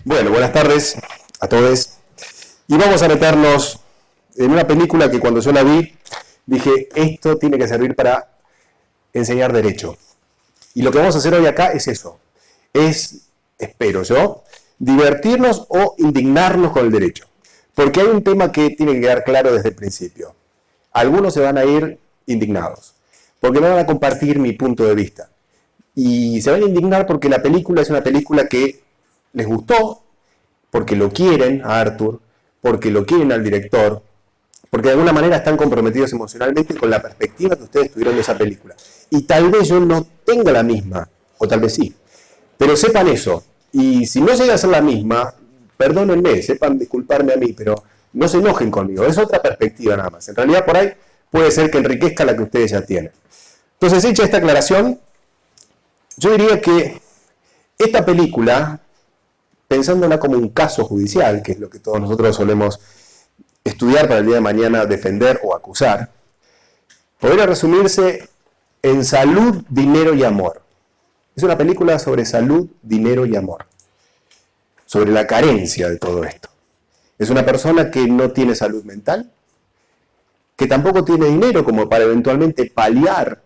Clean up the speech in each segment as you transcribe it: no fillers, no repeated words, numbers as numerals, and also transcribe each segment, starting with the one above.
Bueno, buenas tardes a todos. Y vamos a meternos en una película que cuando yo la vi, dije, esto tiene que servir para enseñar derecho. Y lo que vamos a hacer hoy acá es eso. Es, espero yo, divertirnos o indignarnos con el derecho. Porque hay un tema que tiene que quedar claro desde el principio. Algunos se van a ir indignados, porque no van a compartir mi punto de vista. Y se van a indignar porque la película es una película que les gustó, porque lo quieren a Arthur, porque lo quieren al director, porque de alguna manera están comprometidos emocionalmente con la perspectiva que ustedes tuvieron de esa película. Y tal vez yo no tenga la misma, o tal vez sí, pero sepan eso. Y si no llega a ser la misma, perdónenme, sepan disculparme a mí, pero no se enojen conmigo. Es otra perspectiva nada más. En realidad por ahí puede ser que enriquezca la que ustedes ya tienen. Entonces, hecha esta aclaración, yo diría que esta película, pensándola como un caso judicial, que es lo que todos nosotros solemos estudiar para el día de mañana defender o acusar, podría resumirse en salud, dinero y amor. Es una película sobre salud, dinero y amor, sobre la carencia de todo esto. Es una persona que no tiene salud mental, que tampoco tiene dinero como para eventualmente paliar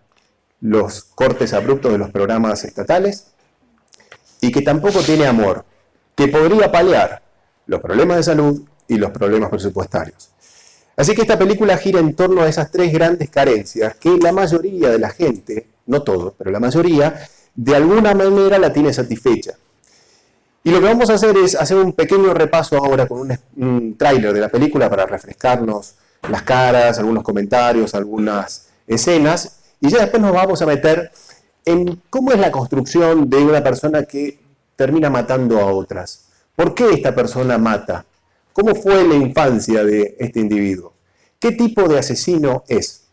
los cortes abruptos de los programas estatales, y que tampoco tiene amor, que podría paliar los problemas de salud y los problemas presupuestarios. Así que esta película gira en torno a esas tres grandes carencias que la mayoría de la gente, no todos, pero la mayoría, de alguna manera la tiene satisfecha. Y lo que vamos a hacer es hacer un pequeño repaso ahora con un tráiler de la película para refrescarnos las caras, algunos comentarios, algunas escenas, y ya después nos vamos a meter en cómo es la construcción de una persona que termina matando a otras. ¿Por qué esta persona mata? ¿Cómo fue la infancia de este individuo? ¿Qué tipo de asesino es?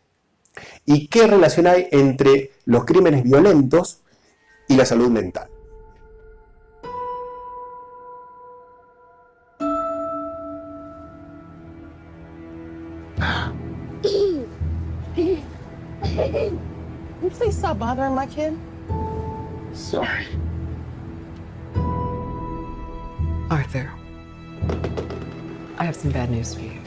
¿Y qué relación hay entre los crímenes violentos y la salud mental? Can you please stop bothering my kid? Sorry. Arthur, I have some bad news for you.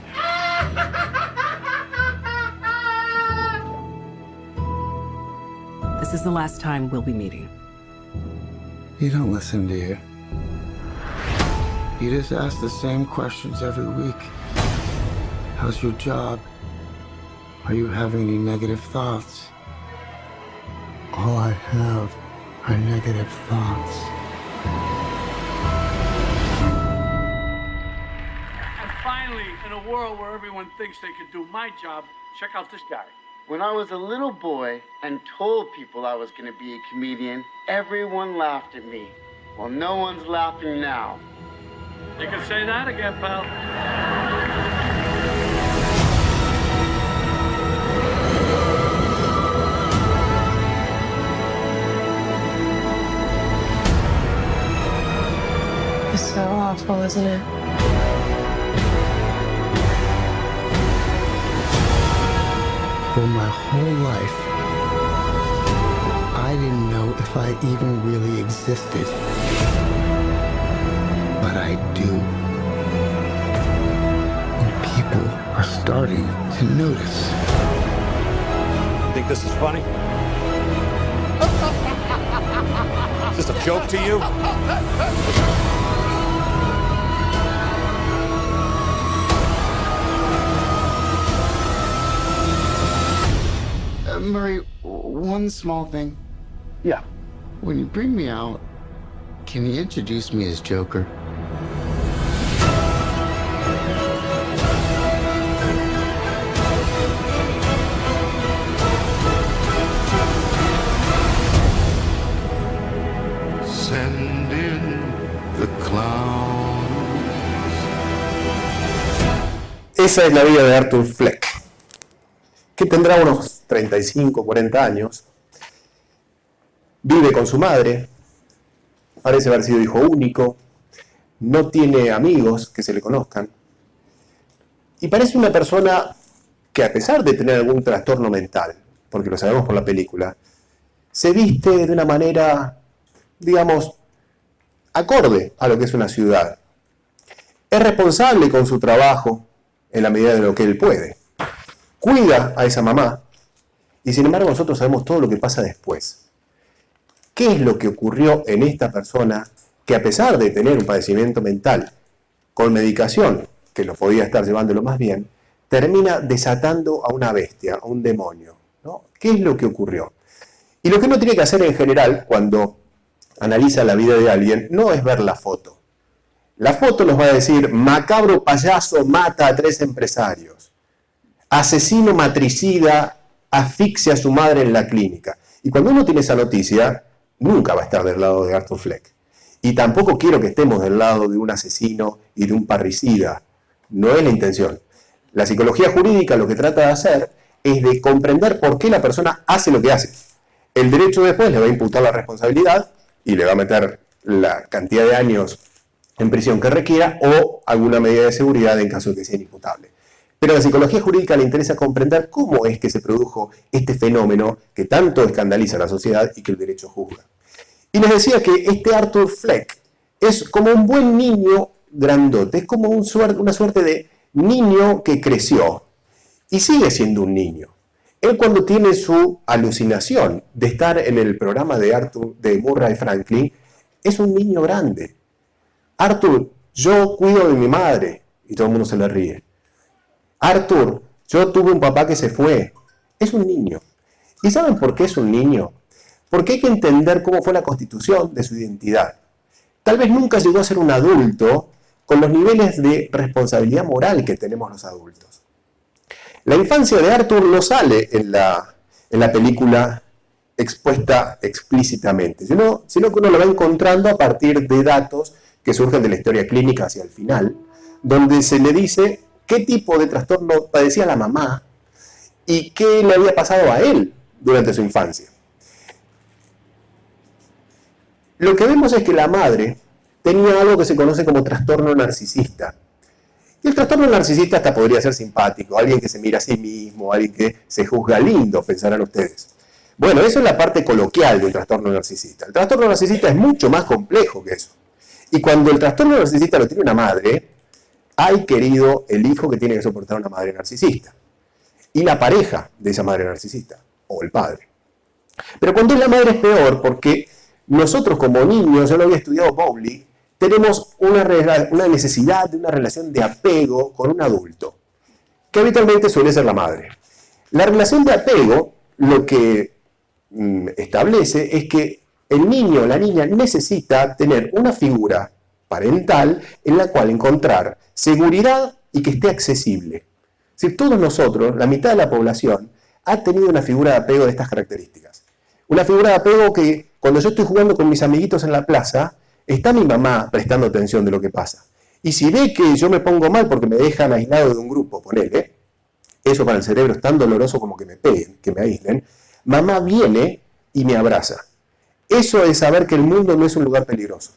This is the last time we'll be meeting. You don't listen, do you? You just ask the same questions every week. How's your job? Are you having any negative thoughts? All I have are negative thoughts. And finally, in a world where everyone thinks they can do my job, check out this guy. When I was a little boy and told people I was going to be a comedian, everyone laughed at me. Well, no one's laughing now. You can say that again, pal. It's so awful, isn't it? For my whole life, I didn't know if I even really existed. But I do. And people are starting to notice. Think this is funny? Is this a joke to you? Murray, one small thing. Yeah. When you bring me out, can you introduce me as Joker? Send in the clowns. Esa es la vida de Arthur Fleck, que tendrá unos 35, 40 años, vive con su madre, parece haber sido hijo único, no tiene amigos que se le conozcan, y parece una persona que a pesar de tener algún trastorno mental, porque lo sabemos por la película, se viste de una manera, digamos, acorde a lo que es una ciudad. Es responsable con su trabajo en la medida de lo que él puede. Cuida a esa mamá y sin embargo nosotros sabemos todo lo que pasa después. ¿Qué es lo que ocurrió en esta persona que a pesar de tener un padecimiento mental con medicación, que lo podía estar llevándolo más bien, termina desatando a una bestia, a un demonio, ¿no? ¿Qué es lo que ocurrió? Y lo que uno tiene que hacer en general cuando analiza la vida de alguien no es ver la foto. La foto nos va a decir, macabro payaso mata a 3 empresarios, asesino matricida asfixia a su madre en la clínica. Y cuando uno tiene esa noticia, nunca va a estar del lado de Arthur Fleck. Y tampoco quiero que estemos del lado de un asesino y de un parricida. No es la intención. La psicología jurídica lo que trata de hacer es de comprender por qué la persona hace lo que hace. El derecho después le va a imputar la responsabilidad y le va a meter la cantidad de años en prisión que requiera o alguna medida de seguridad en caso de que sea inimputable. Pero a la psicología jurídica le interesa comprender cómo es que se produjo este fenómeno que tanto escandaliza a la sociedad y que el derecho juzga. Y les decía que este Arthur Fleck es como un buen niño grandote, es como una suerte de niño que creció y sigue siendo un niño. Él cuando tiene su alucinación de estar en el programa de Murray Franklin, es un niño grande. Arthur, yo cuido de mi madre, y todo el mundo se le ríe. Arthur, yo tuve un papá que se fue. Es un niño. ¿Y saben por qué es un niño? Porque hay que entender cómo fue la constitución de su identidad. Tal vez nunca llegó a ser un adulto con los niveles de responsabilidad moral que tenemos los adultos. La infancia de Arthur no sale en la película expuesta explícitamente, sino que uno lo va encontrando a partir de datos que surgen de la historia clínica hacia el final, donde se le dice qué tipo de trastorno padecía la mamá y qué le había pasado a él durante su infancia. Lo que vemos es que la madre tenía algo que se conoce como trastorno narcisista. Y el trastorno narcisista hasta podría ser simpático, alguien que se mira a sí mismo, alguien que se juzga lindo, pensarán ustedes. Bueno, eso es la parte coloquial del trastorno narcisista. El trastorno narcisista es mucho más complejo que eso. Y cuando el trastorno narcisista lo tiene una madre, hay querido el hijo que tiene que soportar a una madre narcisista. Y la pareja de esa madre narcisista, o el padre. Pero cuando es la madre es peor porque nosotros como niños, yo lo había estudiado Bowley, tenemos una necesidad de una relación de apego con un adulto, que habitualmente suele ser la madre. La relación de apego lo que establece es que el niño o la niña necesita tener una figura parental en la cual encontrar seguridad y que esté accesible. Si todos nosotros, la mitad de la población, ha tenido una figura de apego de estas características. Una figura de apego que cuando yo estoy jugando con mis amiguitos en la plaza, está mi mamá prestando atención de lo que pasa. Y si ve que yo me pongo mal porque me dejan aislado de un grupo, ponele, eso para el cerebro es tan doloroso como que me peguen, que me aíslen, mamá viene y me abraza. Eso es saber que el mundo no es un lugar peligroso.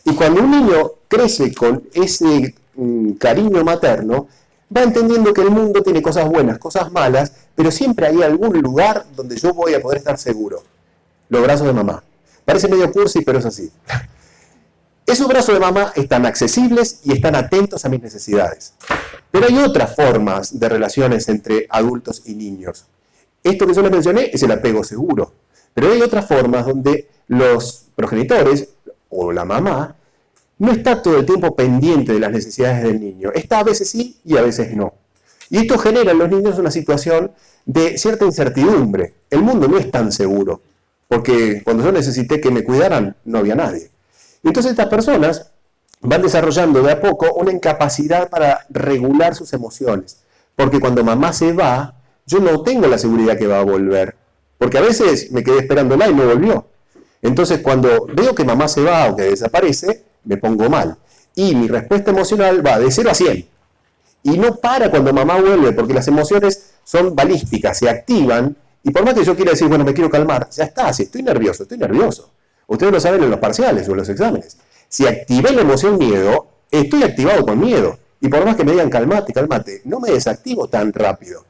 Y cuando un niño crece con ese cariño materno, va entendiendo que el mundo tiene cosas buenas, cosas malas, pero siempre hay algún lugar donde yo voy a poder estar seguro. Los brazos de mamá. Parece medio cursi, pero es así. Esos brazos de mamá están accesibles y están atentos a mis necesidades. Pero hay otras formas de relaciones entre adultos y niños. Esto que yo les mencioné es el apego seguro. Pero hay otras formas donde los progenitores o la mamá no está todo el tiempo pendiente de las necesidades del niño. Está a veces sí y a veces no. Y esto genera en los niños una situación de cierta incertidumbre. El mundo no es tan seguro, porque cuando yo necesité que me cuidaran, no había nadie. Y entonces estas personas van desarrollando de a poco una incapacidad para regular sus emociones. Porque cuando mamá se va, yo no tengo la seguridad que va a volver. Porque a veces me quedé esperándola y no volvió. Entonces cuando veo que mamá se va o que desaparece, me pongo mal. Y mi respuesta emocional va de 0 a 100. Y no para cuando mamá vuelve, porque las emociones son balísticas, se activan. Y por más que yo quiera decir, bueno, me quiero calmar, ya está, si estoy nervioso, estoy nervioso. Ustedes lo saben en los parciales o en los exámenes. Si activé la emoción miedo, estoy activado con miedo. Y por más que me digan calmate, calmate, no me desactivo tan rápido.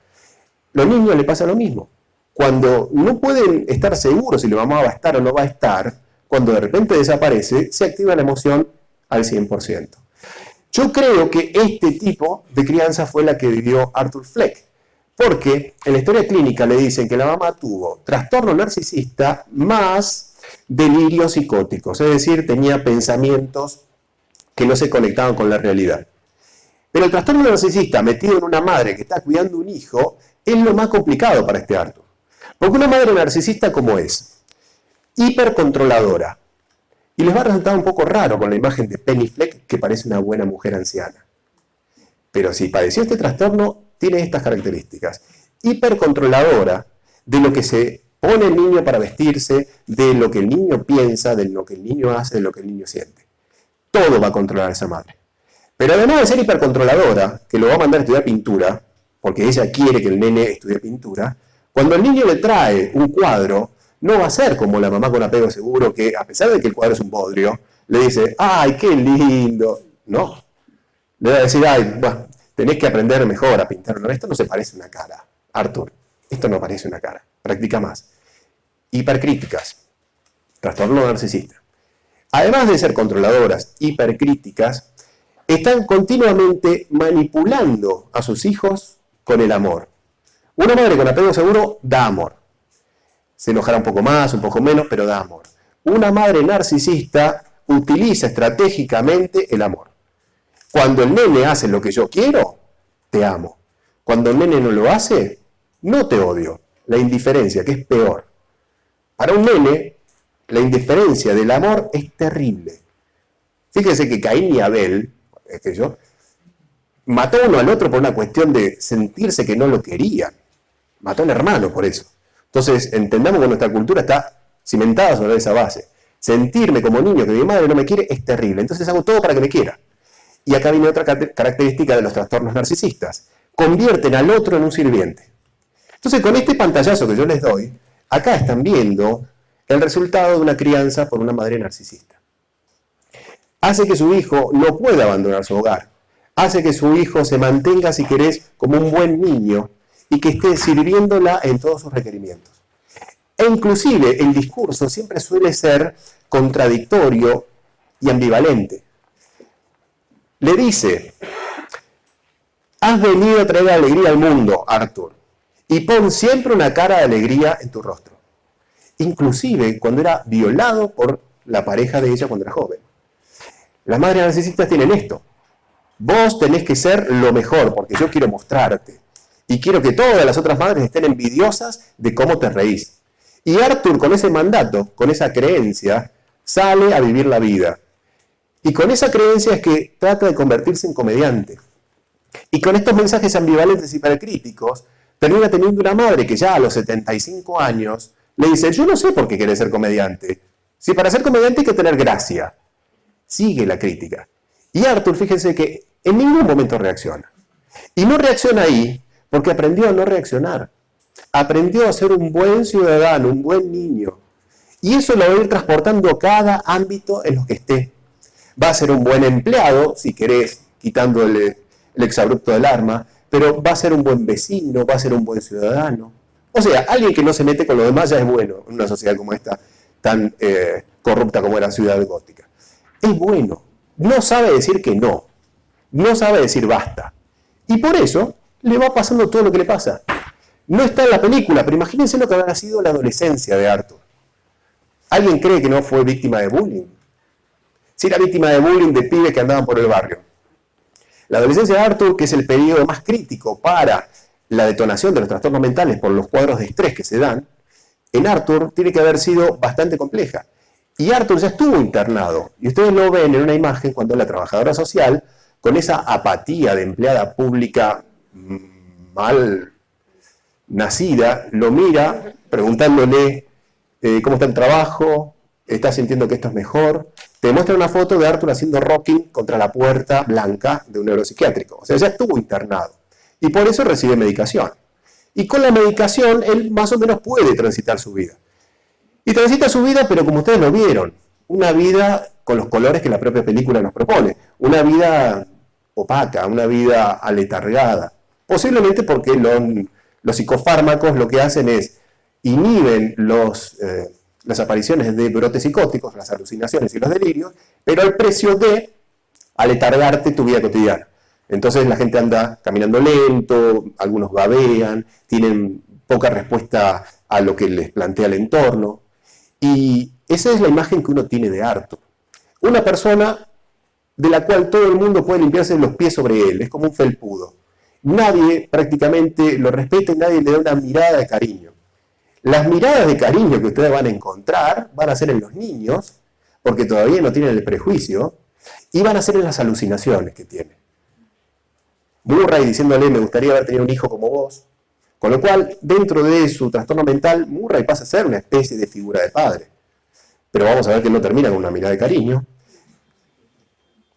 Los niños les pasa lo mismo. Cuando no pueden estar seguros si la mamá va a estar o no va a estar, cuando de repente desaparece, se activa la emoción al 100%. Yo creo que este tipo de crianza fue la que vivió Arthur Fleck, porque en la historia clínica le dicen que la mamá tuvo trastorno narcisista más delirios psicóticos, es decir, tenía pensamientos que no se conectaban con la realidad. Pero el trastorno narcisista metido en una madre que está cuidando un hijo es lo más complicado para este Arthur. Porque una madre narcisista, ¿cómo es? Hipercontroladora. Y les va a resultar un poco raro con la imagen de Penny Fleck, que parece una buena mujer anciana. Pero si padeció este trastorno, tiene estas características. Hipercontroladora de lo que se pone el niño para vestirse, de lo que el niño piensa, de lo que el niño hace, de lo que el niño siente. Todo va a controlar a esa madre. Pero además de ser hipercontroladora, que lo va a mandar a estudiar pintura, porque ella quiere que el nene estudie pintura, cuando el niño le trae un cuadro, no va a ser como la mamá con apego seguro, que a pesar de que el cuadro es un bodrio, le dice, ¡ay, qué lindo! No. Le va a decir, ¡ay, bah, tenés que aprender mejor a pintar! No, esto no se parece a una cara, Arthur. Esto no parece una cara. Practica más. Hipercríticas. Trastorno narcisista. Además de ser controladoras, hipercríticas, están continuamente manipulando a sus hijos con el amor. Una madre con apego seguro da amor. Se enojará un poco más, un poco menos, pero da amor. Una madre narcisista utiliza estratégicamente el amor. Cuando el nene hace lo que yo quiero, te amo. Cuando el nene no lo hace, no te odio. La indiferencia, que es peor. Para un nene, la indiferencia del amor es terrible. Fíjense que Caín y Abel, mató uno al otro por una cuestión de sentirse que no lo querían. Mató al hermano por eso. Entonces, entendamos que nuestra cultura está cimentada sobre esa base. Sentirme como niño que mi madre no me quiere es terrible. Entonces hago todo para que me quiera. Y acá viene otra característica de los trastornos narcisistas. Convierten al otro en un sirviente. Entonces, con este pantallazo que yo les doy, acá están viendo el resultado de una crianza por una madre narcisista. Hace que su hijo no pueda abandonar su hogar. Hace que su hijo se mantenga, si querés, como un buen niño y que esté sirviéndola en todos sus requerimientos. E inclusive el discurso siempre suele ser contradictorio y ambivalente. Le dice, has venido a traer alegría al mundo, Arthur, y pon siempre una cara de alegría en tu rostro. Inclusive cuando era violado por la pareja de ella cuando era joven. Las madres narcisistas tienen esto. Vos tenés que ser lo mejor, porque yo quiero mostrarte. Y quiero que todas las otras madres estén envidiosas de cómo te reís. Y Arthur, con ese mandato, con esa creencia, sale a vivir la vida. Y con esa creencia es que trata de convertirse en comediante. Y con estos mensajes ambivalentes y hipercríticos, termina teniendo una madre que ya a los 75 años le dice, yo no sé por qué querés ser comediante. Si para ser comediante hay que tener gracia. Sigue la crítica. Y Arthur, fíjense que en ningún momento reacciona. Y no reacciona ahí porque aprendió a no reaccionar. Aprendió a ser un buen ciudadano, un buen niño. Y eso lo va a ir transportando a cada ámbito en los que esté. Va a ser un buen empleado, si querés, quitándole el exabrupto del arma, pero va a ser un buen vecino, va a ser un buen ciudadano. O sea, alguien que no se mete con lo demás ya es bueno en una sociedad como esta, tan corrupta como era Ciudad Gótica. Es bueno. No sabe decir que no. No sabe decir basta. Y por eso le va pasando todo lo que le pasa. No está en la película, pero imagínense lo que habrá sido la adolescencia de Arthur. ¿Alguien cree que no fue víctima de bullying? Sí, era víctima de bullying de pibes que andaban por el barrio. La adolescencia de Arthur, que es el periodo más crítico para la detonación de los trastornos mentales por los cuadros de estrés que se dan, en Arthur tiene que haber sido bastante compleja. Y Arthur ya estuvo internado. Y ustedes lo ven en una imagen cuando la trabajadora social, con esa apatía de empleada pública mal nacida, lo mira preguntándole cómo está el trabajo, está sintiendo que esto es mejor. Te muestra una foto de Arthur haciendo rocking contra la puerta blanca de un neuropsiquiátrico. O sea, ya estuvo internado. Y por eso recibe medicación. Y con la medicación, él más o menos puede transitar su vida. Y transita su vida, pero como ustedes lo vieron, una vida con los colores que la propia película nos propone. Una vida opaca, una vida aletargada. Posiblemente porque los psicofármacos lo que hacen es inhiben los las apariciones de brotes psicóticos, las alucinaciones y los delirios, pero al precio de aletargarte tu vida cotidiana. Entonces la gente anda caminando lento, algunos babean, tienen poca respuesta a lo que les plantea el entorno. Y esa es la imagen que uno tiene de Arthur. Una persona de la cual todo el mundo puede limpiarse los pies sobre él, es como un felpudo. Nadie prácticamente lo respeta y nadie le da una mirada de cariño. Las miradas de cariño que ustedes van a encontrar van a ser en los niños, porque todavía no tienen el prejuicio, y van a ser en las alucinaciones que tiene. Murray diciéndole, me gustaría haber tenido un hijo como vos. Con lo cual, dentro de su trastorno mental, Murray pasa a ser una especie de figura de padre. Pero vamos a ver que no termina con una mirada de cariño.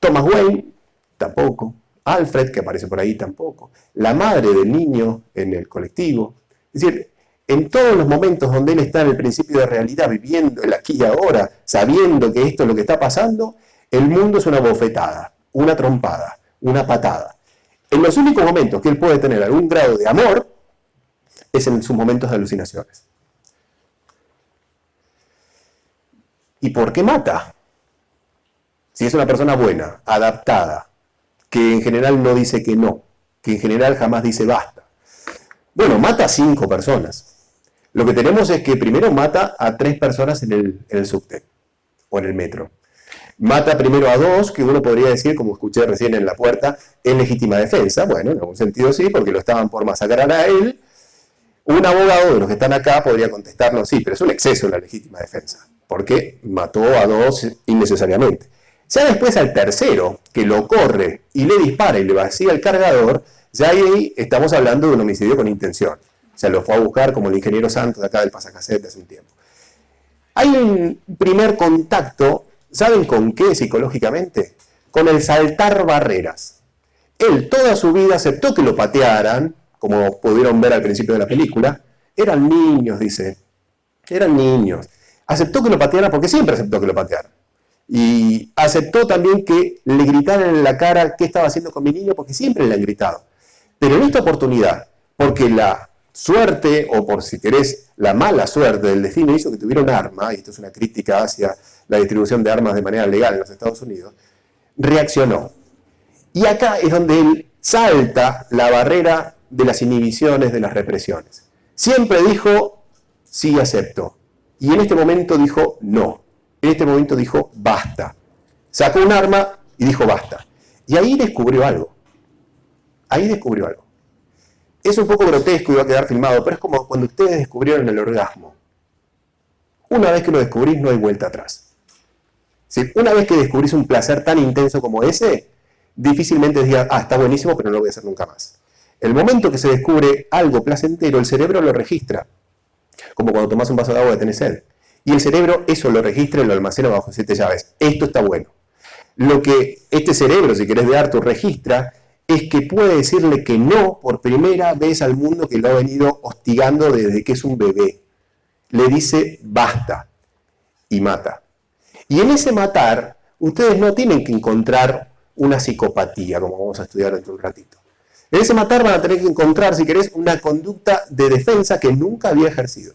Thomas Wayne, tampoco. Alfred, que aparece por ahí, tampoco. La madre del niño en el colectivo. Es decir, en todos los momentos donde él está en el principio de realidad, viviendo el aquí y ahora, sabiendo que esto es lo que está pasando, el mundo es una bofetada, una trompada, una patada. En los únicos momentos que él puede tener algún grado de amor es en sus momentos de alucinaciones. ¿Y por qué mata? Si es una persona buena, adaptada, que en general no dice que no, que en general jamás dice basta. Bueno, mata a 5 personas. Lo que tenemos es que primero mata a 3 personas en el subte o en el metro. Mata primero a 2, que uno podría decir, como escuché recién en la puerta, en legítima defensa. Bueno, en algún sentido sí, porque lo estaban por masacrar a él. Un abogado de los que están acá podría contestarnos, sí, pero es un exceso en la legítima defensa, porque mató a 2 innecesariamente. Ya después al tercero, que lo corre y le dispara y le vacía el cargador, ya ahí estamos hablando de un homicidio con intención. O sea, lo fue a buscar como el ingeniero Santos de acá del Pasacassette hace un tiempo. Hay un primer contacto, ¿saben con qué psicológicamente? Con el saltar barreras. Él toda su vida aceptó que lo patearan, como pudieron ver al principio de la película. Eran niños, dice. Eran niños. Aceptó que lo patearan porque siempre aceptó que lo patearan. Y aceptó también que le gritaran en la cara qué estaba haciendo con mi niño, porque siempre le han gritado. Pero en esta oportunidad, porque la suerte, o por si querés, la mala suerte del destino hizo que tuviera un arma, y esto es una crítica hacia la distribución de armas de manera legal en los Estados Unidos, reaccionó. Y acá es donde él salta la barrera de las inhibiciones, de las represiones. Siempre dijo, sí acepto. Y en este momento dijo, no. En este momento dijo, basta. Sacó un arma y dijo, basta. Y ahí descubrió algo. Ahí descubrió algo. Es un poco grotesco y va a quedar filmado, pero es como cuando ustedes descubrieron el orgasmo. Una vez que lo descubrís, no hay vuelta atrás. ¿Sí? Una vez que descubrís un placer tan intenso como ese, difícilmente digas, está buenísimo, pero no lo voy a hacer nunca más. El momento que se descubre algo placentero, el cerebro lo registra. Como cuando tomás un vaso de agua y tenés sed. Y el cerebro eso lo registra y lo almacena bajo 7 llaves. Esto está bueno. Lo que este cerebro, si querés, de Arthur registra, es que puede decirle que no por primera vez al mundo que lo ha venido hostigando desde que es un bebé. Le dice basta y mata. Y en ese matar, ustedes no tienen que encontrar una psicopatía, como vamos a estudiar dentro de un ratito. En ese matar van a tener que encontrar, si querés, una conducta de defensa que nunca había ejercido.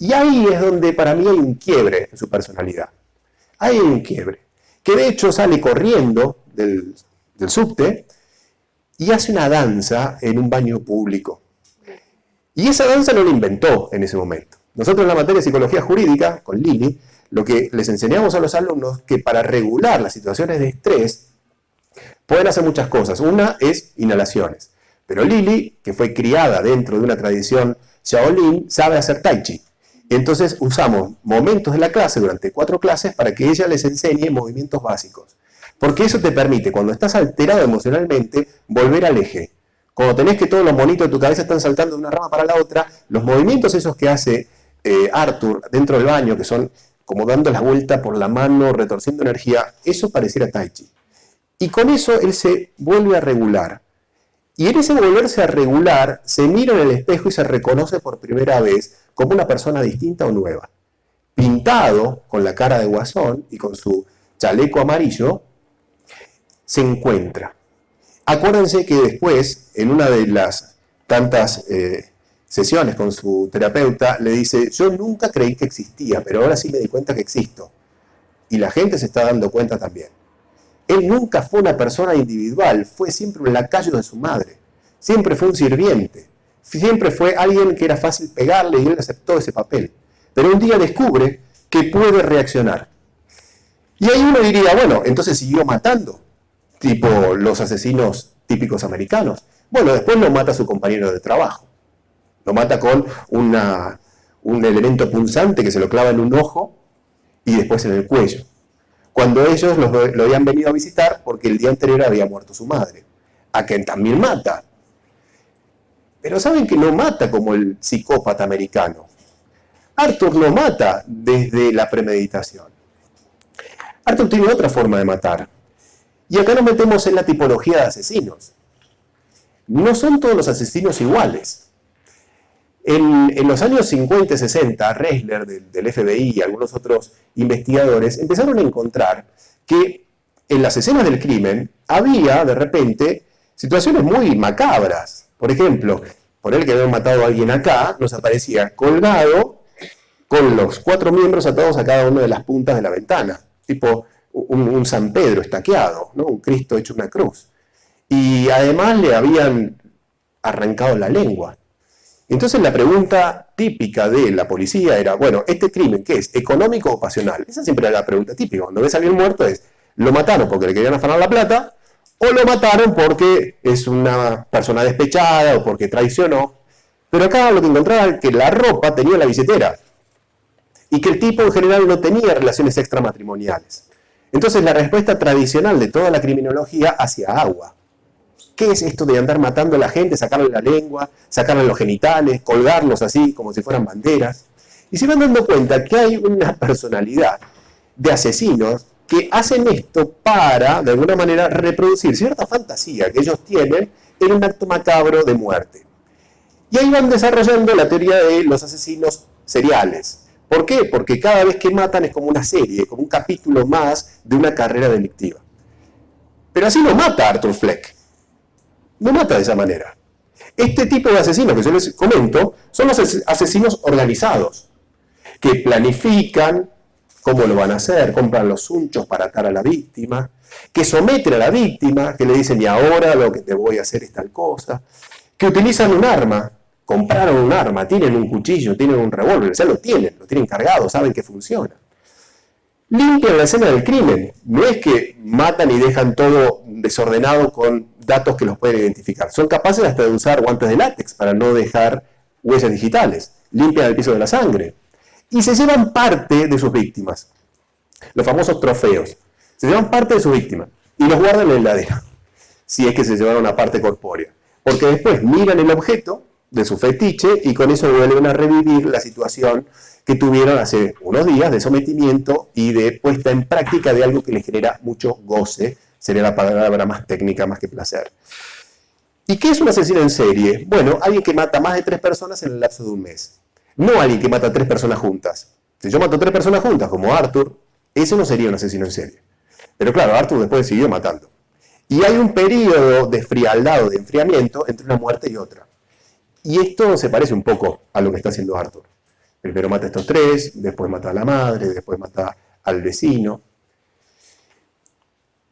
Y ahí es donde para mí hay un quiebre en su personalidad. Ahí hay un quiebre. Que de hecho sale corriendo del subte y hace una danza en un baño público. Y esa danza no la inventó en ese momento. Nosotros en la materia de psicología jurídica, con Lili, lo que les enseñamos a los alumnos que para regular las situaciones de estrés pueden hacer muchas cosas. Una es inhalaciones. Pero Lili, que fue criada dentro de una tradición Shaolin, sabe hacer Tai Chi. Entonces usamos momentos de la clase durante 4 clases para que ella les enseñe movimientos básicos. Porque eso te permite, cuando estás alterado emocionalmente, volver al eje. Cuando tenés que todos los monitos de tu cabeza están saltando de una rama para la otra, los movimientos esos que hace Arthur dentro del baño, que son como dando la vuelta por la mano, retorciendo energía, eso pareciera Tai Chi. Y con eso él se vuelve a regular. Y en ese volverse a regular, se mira en el espejo y se reconoce por primera vez como una persona distinta o nueva. Pintado, con la cara de guasón y con su chaleco amarillo, se encuentra. Acuérdense que después, en una de las tantas sesiones con su terapeuta, le dice, yo nunca creí que existía, pero ahora sí me di cuenta que existo. Y la gente se está dando cuenta también. Él nunca fue una persona individual, fue siempre un lacayo de su madre. Siempre fue un sirviente. Siempre fue alguien que era fácil pegarle y él aceptó ese papel. Pero un día descubre que puede reaccionar. Y ahí uno diría, bueno, entonces siguió matando, tipo los asesinos típicos americanos. Bueno, después lo mata a su compañero de trabajo. Lo mata con un elemento punzante que se lo clava en un ojo y después en el cuello. Cuando ellos lo habían venido a visitar porque el día anterior había muerto su madre, a quien también mata. Pero saben que no mata como el psicópata americano. Arthur lo mata desde la premeditación. Arthur tiene otra forma de matar. Y acá nos metemos en la tipología de asesinos. No son todos los asesinos iguales. En los años 50 y 60, Ressler del FBI y algunos otros investigadores empezaron a encontrar que en las escenas del crimen había, de repente, situaciones muy macabras. Por ejemplo, por el que habían matado a alguien acá, nos aparecía colgado con los 4 miembros atados a cada una de las puntas de la ventana, tipo un San Pedro estaqueado, ¿no? Un Cristo hecho una cruz. Y además le habían arrancado la lengua. Entonces la pregunta típica de la policía era, bueno, ¿este crimen qué es? ¿Económico o pasional? Esa siempre era la pregunta típica. Cuando ves a alguien muerto es, ¿lo mataron porque le querían afanar la plata? ¿O lo mataron porque es una persona despechada o porque traicionó? Pero acá lo que encontraba era que la ropa tenía la billetera y que el tipo en general no tenía relaciones extramatrimoniales. Entonces la respuesta tradicional de toda la criminología hacia agua. ¿Qué es esto de andar matando a la gente, sacarle la lengua, sacarle los genitales, colgarlos así como si fueran banderas? Y se van dando cuenta que hay una personalidad de asesinos que hacen esto para, de alguna manera, reproducir cierta fantasía que ellos tienen en un acto macabro de muerte. Y ahí van desarrollando la teoría de los asesinos seriales. ¿Por qué? Porque cada vez que matan es como una serie, como un capítulo más de una carrera delictiva. Pero así no mata Arthur Fleck. No mata de esa manera. Este tipo de asesinos que yo les comento son los asesinos organizados, que planifican cómo lo van a hacer, compran los hunchos para atar a la víctima, que someten a la víctima, que le dicen, y ahora lo que te voy a hacer es tal cosa, que utilizan un arma, compraron un arma, tienen un cuchillo, tienen un revólver, ya lo tienen cargado, saben que funciona. Limpian la escena del crimen, no es que matan y dejan todo desordenado con datos que los pueden identificar. Son capaces hasta de usar guantes de látex para no dejar huellas digitales. Limpian el piso de la sangre. Y se llevan parte de sus víctimas. Los famosos trofeos. Se llevan parte de sus víctimas y los guardan en la heladera. Si es que se llevaron una parte corpórea. Porque después miran el objeto de su fetiche y con eso vuelven a revivir la situación que tuvieron hace unos días de sometimiento y de puesta en práctica de algo que les genera mucho goce. Sería la palabra más técnica, más que placer. ¿Y qué es un asesino en serie? Bueno, alguien que mata más de 3 personas en el lapso de un mes. No alguien que mata a 3 personas juntas. Si yo mato a 3 personas juntas, como Arthur, eso no sería un asesino en serie. Pero claro, Arthur después siguió matando. Y hay un periodo de frialdad o de enfriamiento entre una muerte y otra. Y esto se parece un poco a lo que está haciendo Arthur. Primero mata a estos 3, después mata a la madre, después mata al vecino.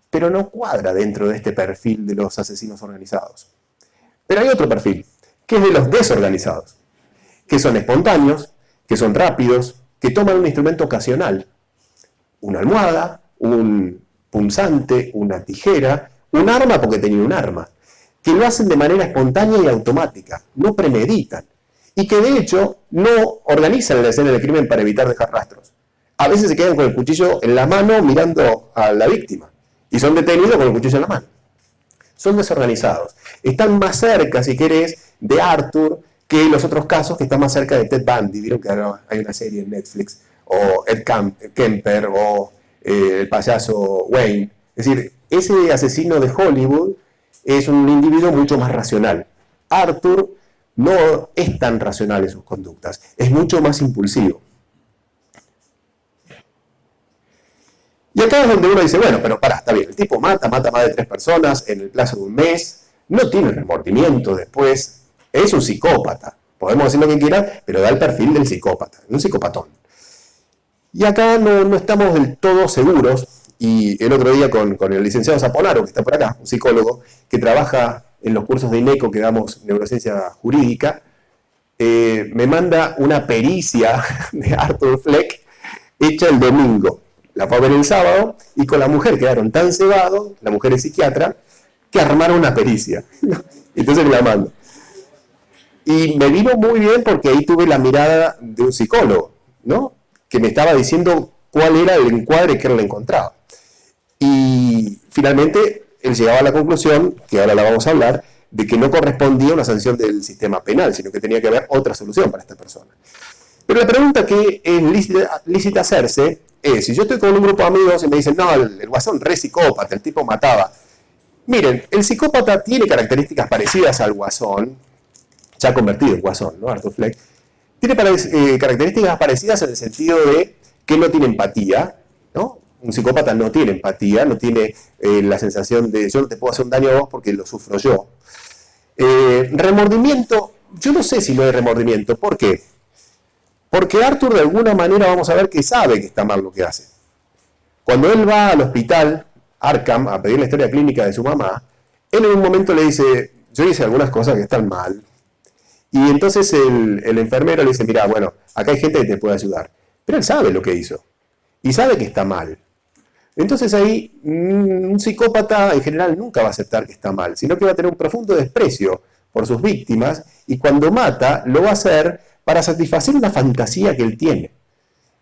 Pero no cuadra dentro de este perfil de los asesinos organizados. Pero hay otro perfil, que es de los desorganizados, que son espontáneos, que son rápidos, que toman un instrumento ocasional, una almohada, un punzante, una tijera, un arma porque tenía un arma, que lo hacen de manera espontánea y automática, no premeditan, y que de hecho no organizan la escena del crimen para evitar dejar rastros. A veces se quedan con el cuchillo en la mano mirando a la víctima, y son detenidos con el cuchillo en la mano. Son desorganizados. Están más cerca, si querés, de Arthur que los otros casos que están más cerca de Ted Bundy. Vieron que ahora hay una serie en Netflix, o Ed Kemper, o el payaso Wayne. Es decir, ese asesino de Hollywood es un individuo mucho más racional. Arthur no es tan racional en sus conductas, es mucho más impulsivo. Y acá es donde uno dice, bueno, pero pará, está bien, el tipo mata más de 3 personas en el plazo de un mes, no tiene remordimiento después, es un psicópata. Podemos decir lo que quieran, pero da el perfil del psicópata, un psicopatón. Y acá no estamos del todo seguros, y el otro día con el licenciado Zaponaro, que está por acá, un psicólogo que trabaja en los cursos de INECO que damos neurociencia jurídica, me manda una pericia de Arthur Fleck hecha el domingo. La fue a ver el sábado y con la mujer quedaron tan cebados, la mujer es psiquiatra, que armaron una pericia. Entonces me la mando. Y me vino muy bien porque ahí tuve la mirada de un psicólogo, ¿no? Que me estaba diciendo cuál era el encuadre que él encontraba. Y finalmente él llegaba a la conclusión, que ahora la vamos a hablar, de que no correspondía una sanción del sistema penal, sino que tenía que haber otra solución para esta persona. Pero la pregunta que es lícita hacerse es, si yo estoy con un grupo de amigos y me dicen, no, el guasón re psicópata, el tipo mataba. Miren, el psicópata tiene características parecidas al guasón, ya convertido en guasón, ¿no? Arthur Fleck. Tiene características parecidas en el sentido de que no tiene empatía, ¿no? Un psicópata no tiene empatía, no tiene la sensación de yo no te puedo hacer un daño a vos porque lo sufro yo. Remordimiento, yo no sé si no hay remordimiento. ¿Por qué? Porque Arthur de alguna manera vamos a ver que sabe que está mal lo que hace. Cuando él va al hospital Arkham a pedir la historia clínica de su mamá, él en un momento le dice, yo hice algunas cosas que están mal. Y entonces el enfermero le dice, mira, bueno, acá hay gente que te puede ayudar. Pero él sabe lo que hizo. Y sabe que está mal. Entonces ahí un psicópata en general nunca va a aceptar que está mal, sino que va a tener un profundo desprecio por sus víctimas y cuando mata lo va a hacer para satisfacer una fantasía que él tiene.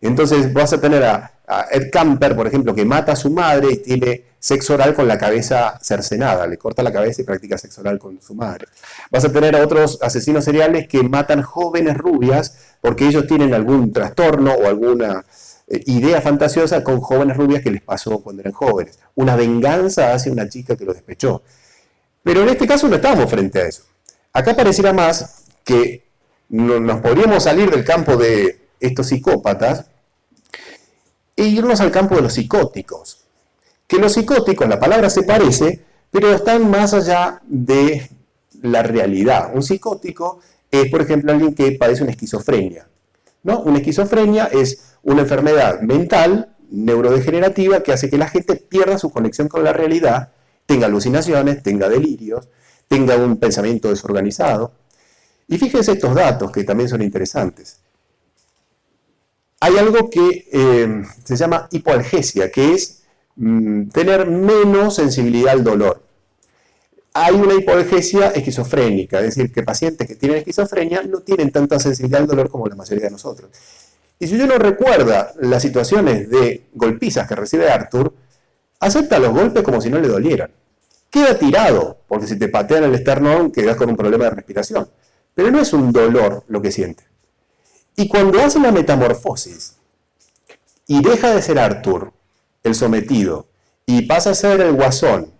Entonces vas a tener a Ed Kemper, por ejemplo, que mata a su madre y tiene sexo oral con la cabeza cercenada, le corta la cabeza y practica sexo oral con su madre. Vas a tener a otros asesinos seriales que matan jóvenes rubias porque ellos tienen algún trastorno o alguna idea fantasiosa con jóvenes rubias que les pasó cuando eran jóvenes. Una venganza hacia una chica que los despechó. Pero en este caso no estamos frente a eso. Acá pareciera más que nos podríamos salir del campo de estos psicópatas e irnos al campo de los psicóticos. Que los psicóticos, la palabra se parece, pero están más allá de la realidad. Un psicótico es, por ejemplo, alguien que padece una esquizofrenia, ¿no? Una esquizofrenia es una enfermedad mental, neurodegenerativa, que hace que la gente pierda su conexión con la realidad, tenga alucinaciones, tenga delirios, tenga un pensamiento desorganizado. Y fíjense estos datos que también son interesantes. Hay algo que se llama hipoalgesia, que es tener menos sensibilidad al dolor. Hay una hipoalgesia esquizofrénica, es decir, que pacientes que tienen esquizofrenia no tienen tanta sensibilidad al dolor como la mayoría de nosotros. Y si uno recuerda las situaciones de golpizas que recibe Arthur, acepta los golpes como si no le dolieran. Queda tirado, porque si te patean el esternón quedas con un problema de respiración. Pero no es un dolor lo que siente. Y cuando hace la metamorfosis y deja de ser Arthur, el sometido, y pasa a ser el guasón,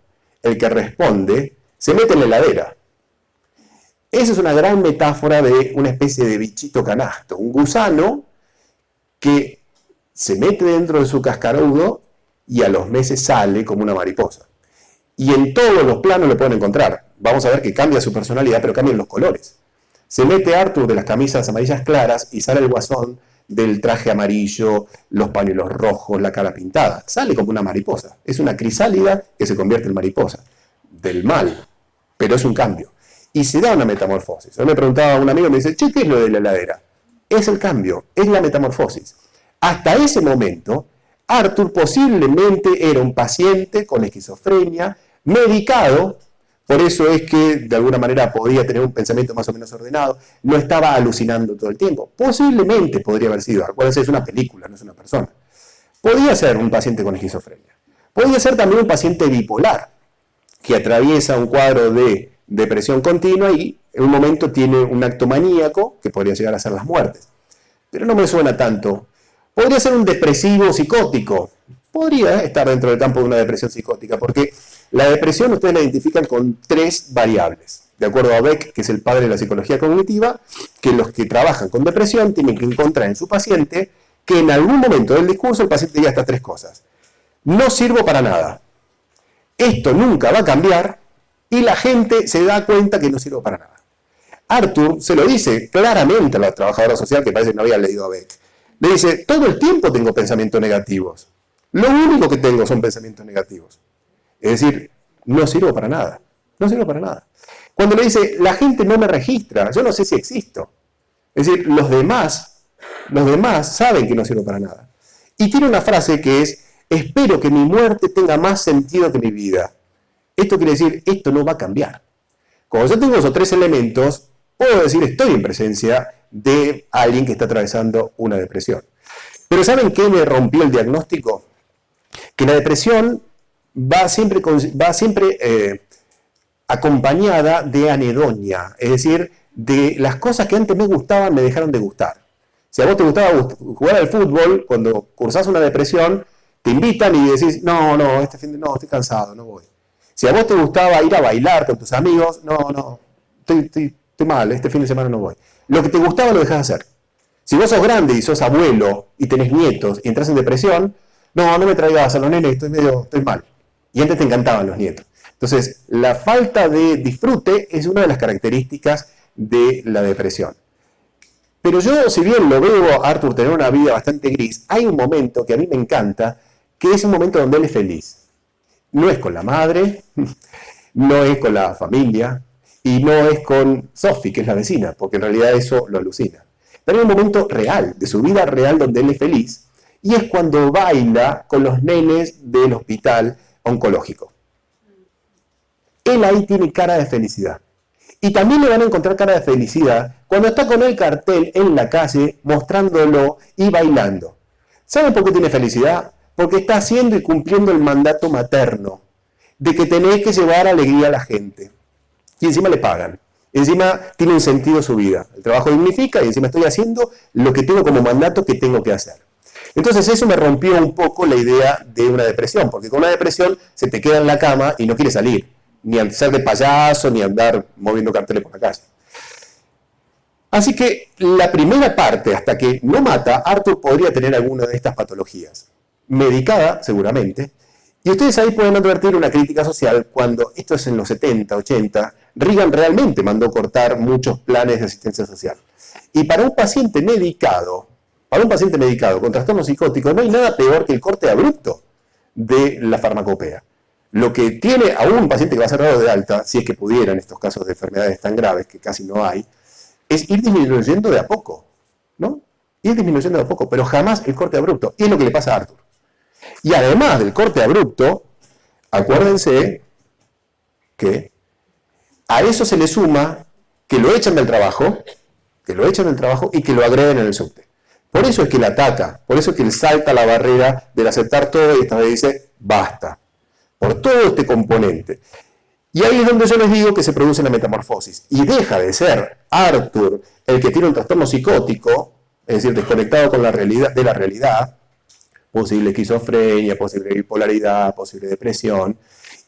el que responde, se mete en la heladera. Esa es una gran metáfora de una especie de bichito canasto, un gusano que se mete dentro de su cascarudo y a los meses sale como una mariposa. Y en todos los planos lo pueden encontrar. Vamos a ver que cambia su personalidad, pero cambian los colores. Se mete Arthur de las camisas amarillas claras y sale el guasón del traje amarillo, los pañuelos rojos, la cara pintada. Sale como una mariposa. Es una crisálida que se convierte en mariposa. Del mal. Pero es un cambio. Y se da una metamorfosis. Yo me preguntaba a un amigo y me dice, che, ¿qué es lo de la heladera? Es el cambio, es la metamorfosis. Hasta ese momento, Arthur posiblemente era un paciente con esquizofrenia, medicado, por eso es que de alguna manera podía tener un pensamiento más o menos ordenado, no estaba alucinando todo el tiempo. Posiblemente podría haber sido, acuérdense, es una película, no es una persona. Podía ser un paciente con esquizofrenia. Podía ser también un paciente bipolar, que atraviesa un cuadro de depresión continua y en un momento tiene un acto maníaco que podría llegar a ser las muertes. Pero no me suena tanto. Podría ser un depresivo psicótico. Podría estar dentro del campo de una depresión psicótica, porque la depresión ustedes la identifican con 3 variables. De acuerdo a Beck, que es el padre de la psicología cognitiva, que los que trabajan con depresión tienen que encontrar en su paciente que en algún momento del discurso el paciente diga estas 3 cosas. No sirvo para nada. Esto nunca va a cambiar y la gente se da cuenta que no sirvo para nada. Arthur se lo dice claramente a la trabajadora social, que parece que no había leído a Beck. Le dice, todo el tiempo tengo pensamientos negativos. Lo único que tengo son pensamientos negativos. Es decir, no sirvo para nada. No sirvo para nada. Cuando le dice, la gente no me registra, yo no sé si existo. Es decir, los demás saben que no sirvo para nada. Y tiene una frase que es, espero que mi muerte tenga más sentido que mi vida. Esto quiere decir, esto no va a cambiar. Cuando yo tengo esos tres elementos, puedo decir, estoy en presencia de alguien que está atravesando una depresión. Pero ¿saben qué me rompió el diagnóstico? Que la depresión va siempre acompañada de anedonia, es decir, de las cosas que antes me gustaban me dejaron de gustar. Si a vos te gustaba jugar al fútbol, cuando cursás una depresión, te invitan y decís, no, este fin de no, estoy cansado, no voy. Si a vos te gustaba ir a bailar con tus amigos, no, estoy mal, este fin de semana no voy. Lo que te gustaba lo dejás de hacer. Si vos sos grande y sos abuelo y tenés nietos y entras en depresión, no me traigas a los nenes, estoy mal. Y antes te encantaban los nietos. Entonces, la falta de disfrute es una de las características de la depresión. Pero yo, si bien lo veo a Arthur tener una vida bastante gris, hay un momento que a mí me encanta, que es un momento donde él es feliz. No es con la madre, no es con la familia, y no es con Sophie, que es la vecina, porque en realidad eso lo alucina. Pero hay un momento real, de su vida real, donde él es feliz, y es cuando baila con los nenes del hospital oncológico. Él ahí tiene cara de felicidad. Y también le van a encontrar cara de felicidad cuando está con el cartel en la calle, mostrándolo y bailando. ¿Saben por qué tiene felicidad? Porque está haciendo y cumpliendo el mandato materno de que tenés que llevar alegría a la gente. Y encima le pagan. Encima tiene un sentido su vida. El trabajo dignifica y encima estoy haciendo lo que tengo como mandato que tengo que hacer. Entonces eso me rompió un poco la idea de una depresión, porque con una depresión se te queda en la cama y no quiere salir, ni ser de payaso, ni andar moviendo carteles por la calle. Así que la primera parte, hasta que no mata, Arthur podría tener alguna de estas patologías. Medicada, seguramente. Y ustedes ahí pueden advertir una crítica social cuando, esto es en los 70, 80, Reagan realmente mandó cortar muchos planes de asistencia social. Y para un paciente medicado con trastorno psicótico, no hay nada peor que el corte abrupto de la farmacopea. Lo que tiene a un paciente que va a ser dado de alta, si es que pudiera en estos casos de enfermedades tan graves, que casi no hay, es ir disminuyendo de a poco, ¿no? Ir disminuyendo de a poco, pero jamás el corte abrupto. Y es lo que le pasa a Arthur. Y además del corte abrupto, acuérdense que a eso se le suma que lo echan del trabajo y que lo agreden en el subte. Por eso es que él ataca, por eso es que él salta la barrera del aceptar todo y esta vez dice, basta. Por todo este componente. Y ahí es donde yo les digo que se produce la metamorfosis. Y deja de ser Arthur el que tiene un trastorno psicótico, es decir, desconectado con la realidad, de la realidad, posible esquizofrenia, posible bipolaridad, posible depresión,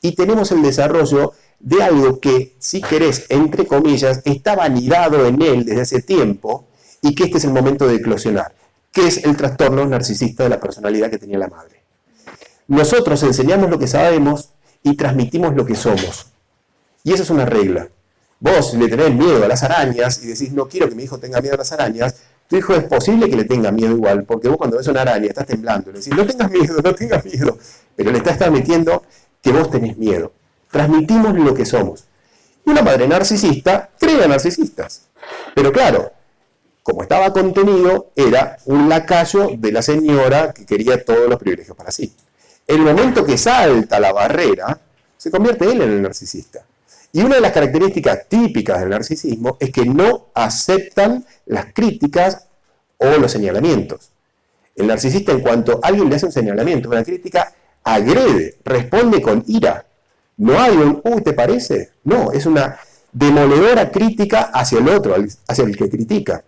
y tenemos el desarrollo de algo que, si querés, entre comillas, estaba anidado en él desde hace tiempo, y que este es el momento de eclosionar, que es el trastorno narcisista de la personalidad que tenía la madre. Nosotros enseñamos lo que sabemos y transmitimos lo que somos. Y esa es una regla. Vos le tenés miedo a las arañas y decís, no quiero que mi hijo tenga miedo a las arañas, tu hijo es posible que le tenga miedo igual, porque vos cuando ves una araña estás temblando, le decís, no tengas miedo, pero le estás transmitiendo que vos tenés miedo. Transmitimos lo que somos. Y una madre narcisista crea narcisistas. Pero claro, como estaba contenido, era un lacayo de la señora que quería todos los privilegios para sí. El momento que salta la barrera, se convierte él en el narcisista. Y una de las características típicas del narcisismo es que no aceptan las críticas o los señalamientos. El narcisista, en cuanto alguien le hace un señalamiento, una crítica, agrede, responde con ira. No hay un, ¿te parece? No, es una demoledora crítica hacia el otro, hacia el que critica.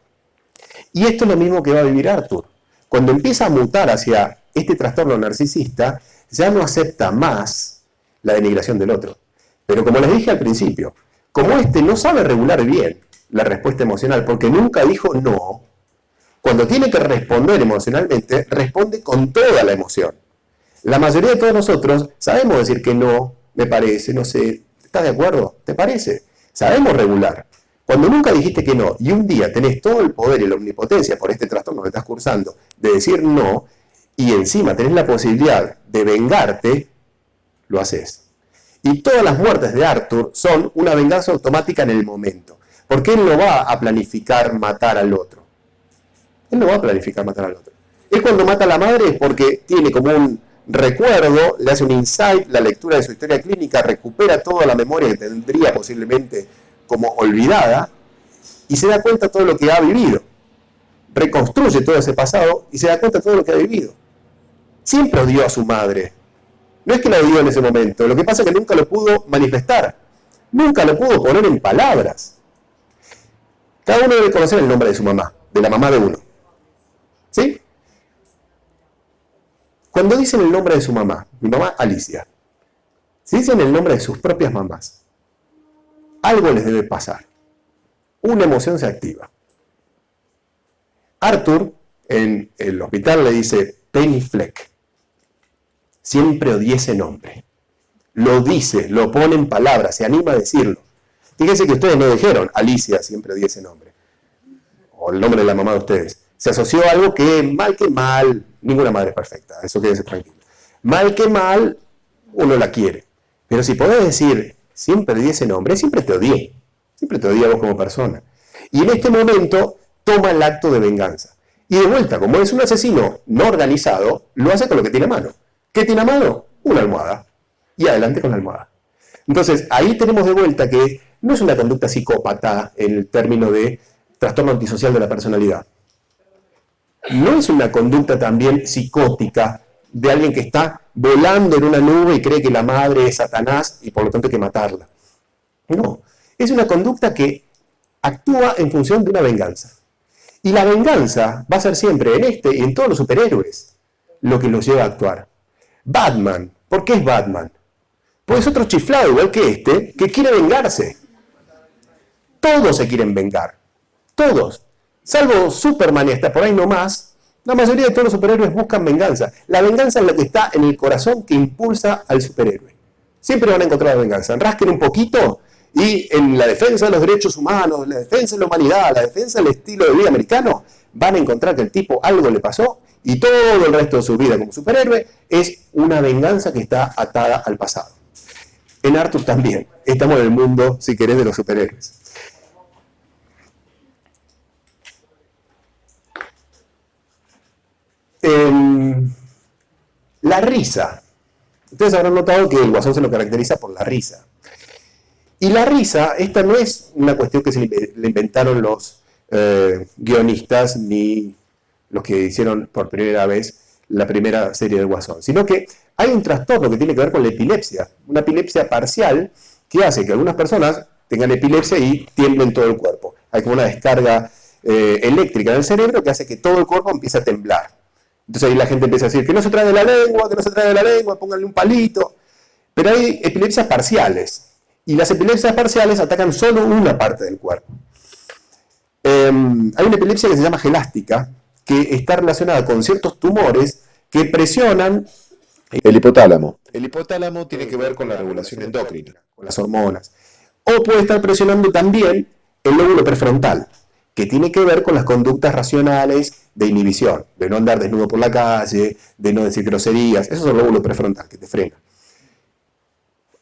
Y esto es lo mismo que va a vivir Arthur. Cuando empieza a mutar hacia este trastorno narcisista, ya no acepta más la denigración del otro. Pero como les dije al principio, como este no sabe regular bien la respuesta emocional, porque nunca dijo no, cuando tiene que responder emocionalmente, responde con toda la emoción. La mayoría de todos nosotros sabemos decir que no, me parece, no sé, ¿estás de acuerdo? ¿Te parece? Sabemos regular. Cuando nunca dijiste que no, y un día tenés todo el poder y la omnipotencia por este trastorno que estás cursando, de decir no, y encima tenés la posibilidad de vengarte, lo haces. Y todas las muertes de Arthur son una venganza automática en el momento. Porque él no va a planificar matar al otro. Él no va a planificar matar al otro. Él cuando mata a la madre es porque tiene como un recuerdo, le hace un insight, la lectura de su historia clínica, recupera toda la memoria que tendría posiblemente como olvidada, y se da cuenta de todo lo que ha vivido. Reconstruye todo ese pasado y se da cuenta de todo lo que ha vivido. Siempre odió a su madre. No es que la odió en ese momento, lo que pasa es que nunca lo pudo manifestar. Nunca lo pudo poner en palabras. Cada uno debe conocer el nombre de su mamá, de la mamá de uno. ¿Sí? Cuando dicen el nombre de su mamá, mi mamá Alicia, si dicen el nombre de sus propias mamás, algo les debe pasar. Una emoción se activa. Arthur en el hospital le dice Penny Fleck. Siempre odié ese nombre. Lo dice, lo pone en palabras, se anima a decirlo. Fíjense que ustedes no dijeron Alicia, siempre odié ese nombre. O el nombre de la mamá de ustedes. Se asoció a algo que mal, ninguna madre es perfecta, eso quédese tranquilo. Mal que mal, uno la quiere. Pero si podés decir, siempre odié ese nombre, siempre te odié a vos como persona. Y en este momento toma el acto de venganza. Y de vuelta, como es un asesino no organizado, lo hace con lo que tiene a mano. ¿Qué tiene a mano? Una almohada. Y adelante con la almohada. Entonces, ahí tenemos de vuelta que no es una conducta psicópata en el término de trastorno antisocial de la personalidad. No es una conducta también psicótica de alguien que está volando en una nube y cree que la madre es Satanás y por lo tanto hay que matarla. No, es una conducta que actúa en función de una venganza. Y la venganza va a ser siempre en este y en todos los superhéroes lo que los lleva a actuar. Batman, ¿por qué es Batman? Pues es otro chiflado igual que este que quiere vengarse. Todos se quieren vengar. Todos. Salvo Superman y hasta por ahí nomás, la mayoría de todos los superhéroes buscan venganza. La venganza es lo que está en el corazón que impulsa al superhéroe. Siempre van a encontrar la venganza. Rasquen un poquito y en la defensa de los derechos humanos, en la defensa de la humanidad, la defensa del estilo de vida americano, van a encontrar que el tipo algo le pasó y todo el resto de su vida como superhéroe es una venganza que está atada al pasado. En Arthur también. Estamos en el mundo, si querés, de los superhéroes. La risa. Ustedes habrán notado que el Guasón se lo caracteriza por la risa. Y la risa, esta no es una cuestión que se le inventaron los guionistas ni los que hicieron por primera vez la primera serie del Guasón, sino que hay un trastorno que tiene que ver con la epilepsia, una epilepsia parcial que hace que algunas personas tengan epilepsia y tiemblen todo el cuerpo. Hay como una descarga eléctrica en el cerebro que hace que todo el cuerpo empiece a temblar. Entonces ahí la gente empieza a decir que no se trae de la lengua, pónganle un palito. Pero hay epilepsias parciales. Y las epilepsias parciales atacan solo una parte del cuerpo. Hay una epilepsia que se llama gelástica, que está relacionada con ciertos tumores que presionan el hipotálamo. El hipotálamo tiene que ver con la regulación endocrina, con las hormonas. O puede estar presionando también el lóbulo prefrontal, que tiene que ver con las conductas racionales de inhibición, de no andar desnudo por la calle, de no decir groserías. Eso es el lóbulo prefrontal que te frena.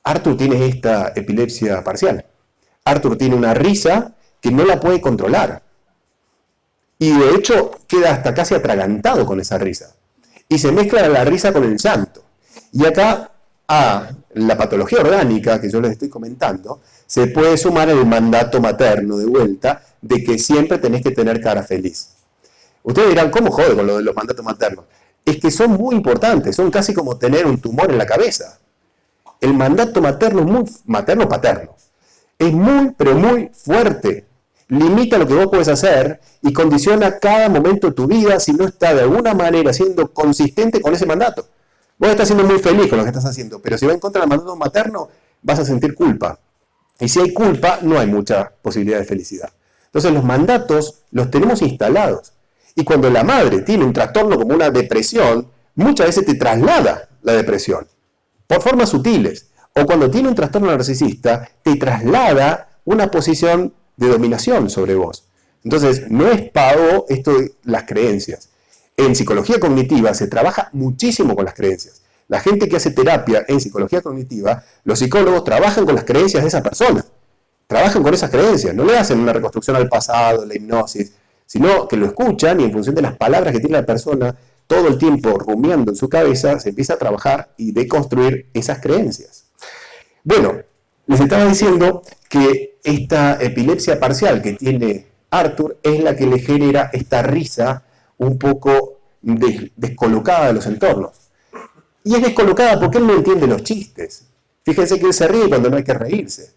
Arthur tiene esta epilepsia parcial. Arthur tiene una risa que no la puede controlar. Y de hecho queda hasta casi atragantado con esa risa. Y se mezcla la risa con el llanto. Y acá a la patología orgánica que yo les estoy comentando, se puede sumar el mandato materno de vuelta de que siempre tenés que tener cara feliz. Ustedes dirán, ¿cómo jode con lo de los mandatos maternos? Es que son muy importantes, son casi como tener un tumor en la cabeza. El mandato materno es muy materno-paterno. Es muy, pero muy fuerte. Limita lo que vos podés hacer y condiciona cada momento de tu vida si no está de alguna manera siendo consistente con ese mandato. Vos estás siendo muy feliz con lo que estás haciendo, pero si va en contra del mandato materno, vas a sentir culpa. Y si hay culpa, no hay mucha posibilidad de felicidad. Entonces los mandatos los tenemos instalados. Y cuando la madre tiene un trastorno como una depresión, muchas veces te traslada la depresión, por formas sutiles. O cuando tiene un trastorno narcisista, te traslada una posición de dominación sobre vos. Entonces, no es pago esto de las creencias. En psicología cognitiva se trabaja muchísimo con las creencias. La gente que hace terapia en psicología cognitiva, los psicólogos trabajan con las creencias de esa persona. Trabajan con esas creencias, no le hacen una reconstrucción al pasado, la hipnosis, sino que lo escuchan y en función de las palabras que tiene la persona, todo el tiempo rumiando en su cabeza, se empieza a trabajar y deconstruir esas creencias. Bueno, les estaba diciendo que esta epilepsia parcial que tiene Arthur es la que le genera esta risa un poco descolocada de los entornos. Y es descolocada porque él no entiende los chistes. Fíjense que él se ríe cuando no hay que reírse.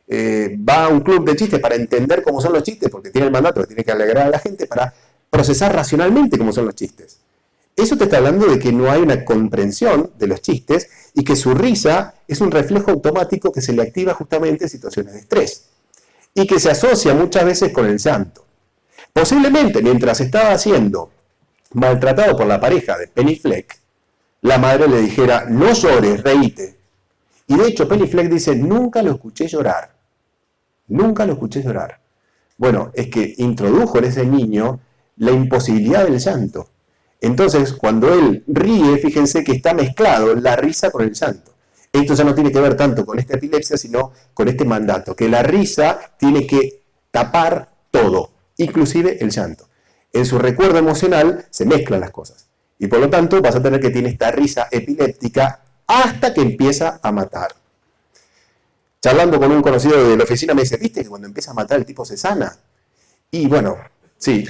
Va a un club de chistes para entender cómo son los chistes, porque tiene el mandato que tiene que alegrar a la gente para procesar racionalmente cómo son los chistes. Eso te está hablando de que no hay una comprensión de los chistes y que su risa es un reflejo automático que se le activa justamente en situaciones de estrés y que se asocia muchas veces con el llanto. Posiblemente mientras estaba siendo maltratado por la pareja de Penny Fleck, la madre le dijera, no llores, reíte. Y de hecho Penny Fleck dice, nunca lo escuché llorar. Nunca lo escuché llorar. Bueno, es que introdujo en ese niño la imposibilidad del llanto. Entonces, cuando él ríe, fíjense que está mezclado la risa con el llanto. Esto ya no tiene que ver tanto con esta epilepsia, sino con este mandato, que la risa tiene que tapar todo, inclusive el llanto. En su recuerdo emocional se mezclan las cosas. Y por lo tanto vas a tener que tener esta risa epiléptica hasta que empieza a matar. Charlando con un conocido de la oficina me dice, ¿viste que cuando empieza a matar el tipo se sana? Y bueno, sí.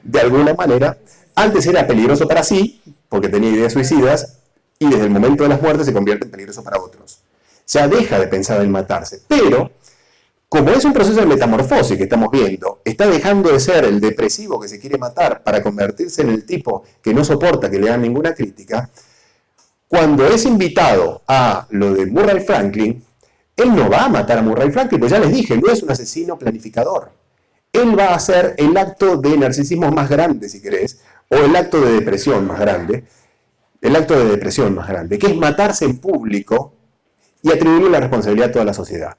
De alguna manera, antes era peligroso para sí, porque tenía ideas suicidas, y desde el momento de las muertes se convierte en peligroso para otros. Ya deja de pensar en matarse, pero como es un proceso de metamorfosis que estamos viendo, está dejando de ser el depresivo que se quiere matar para convertirse en el tipo que no soporta que le hagan ninguna crítica. Cuando es invitado a lo de Murray Franklin, él no va a matar a Murray Franklin, pues ya les dije, no es un asesino planificador. Él va a hacer el acto de narcisismo más grande, si querés, o el acto de depresión más grande, que es matarse en público y atribuirle la responsabilidad a toda la sociedad,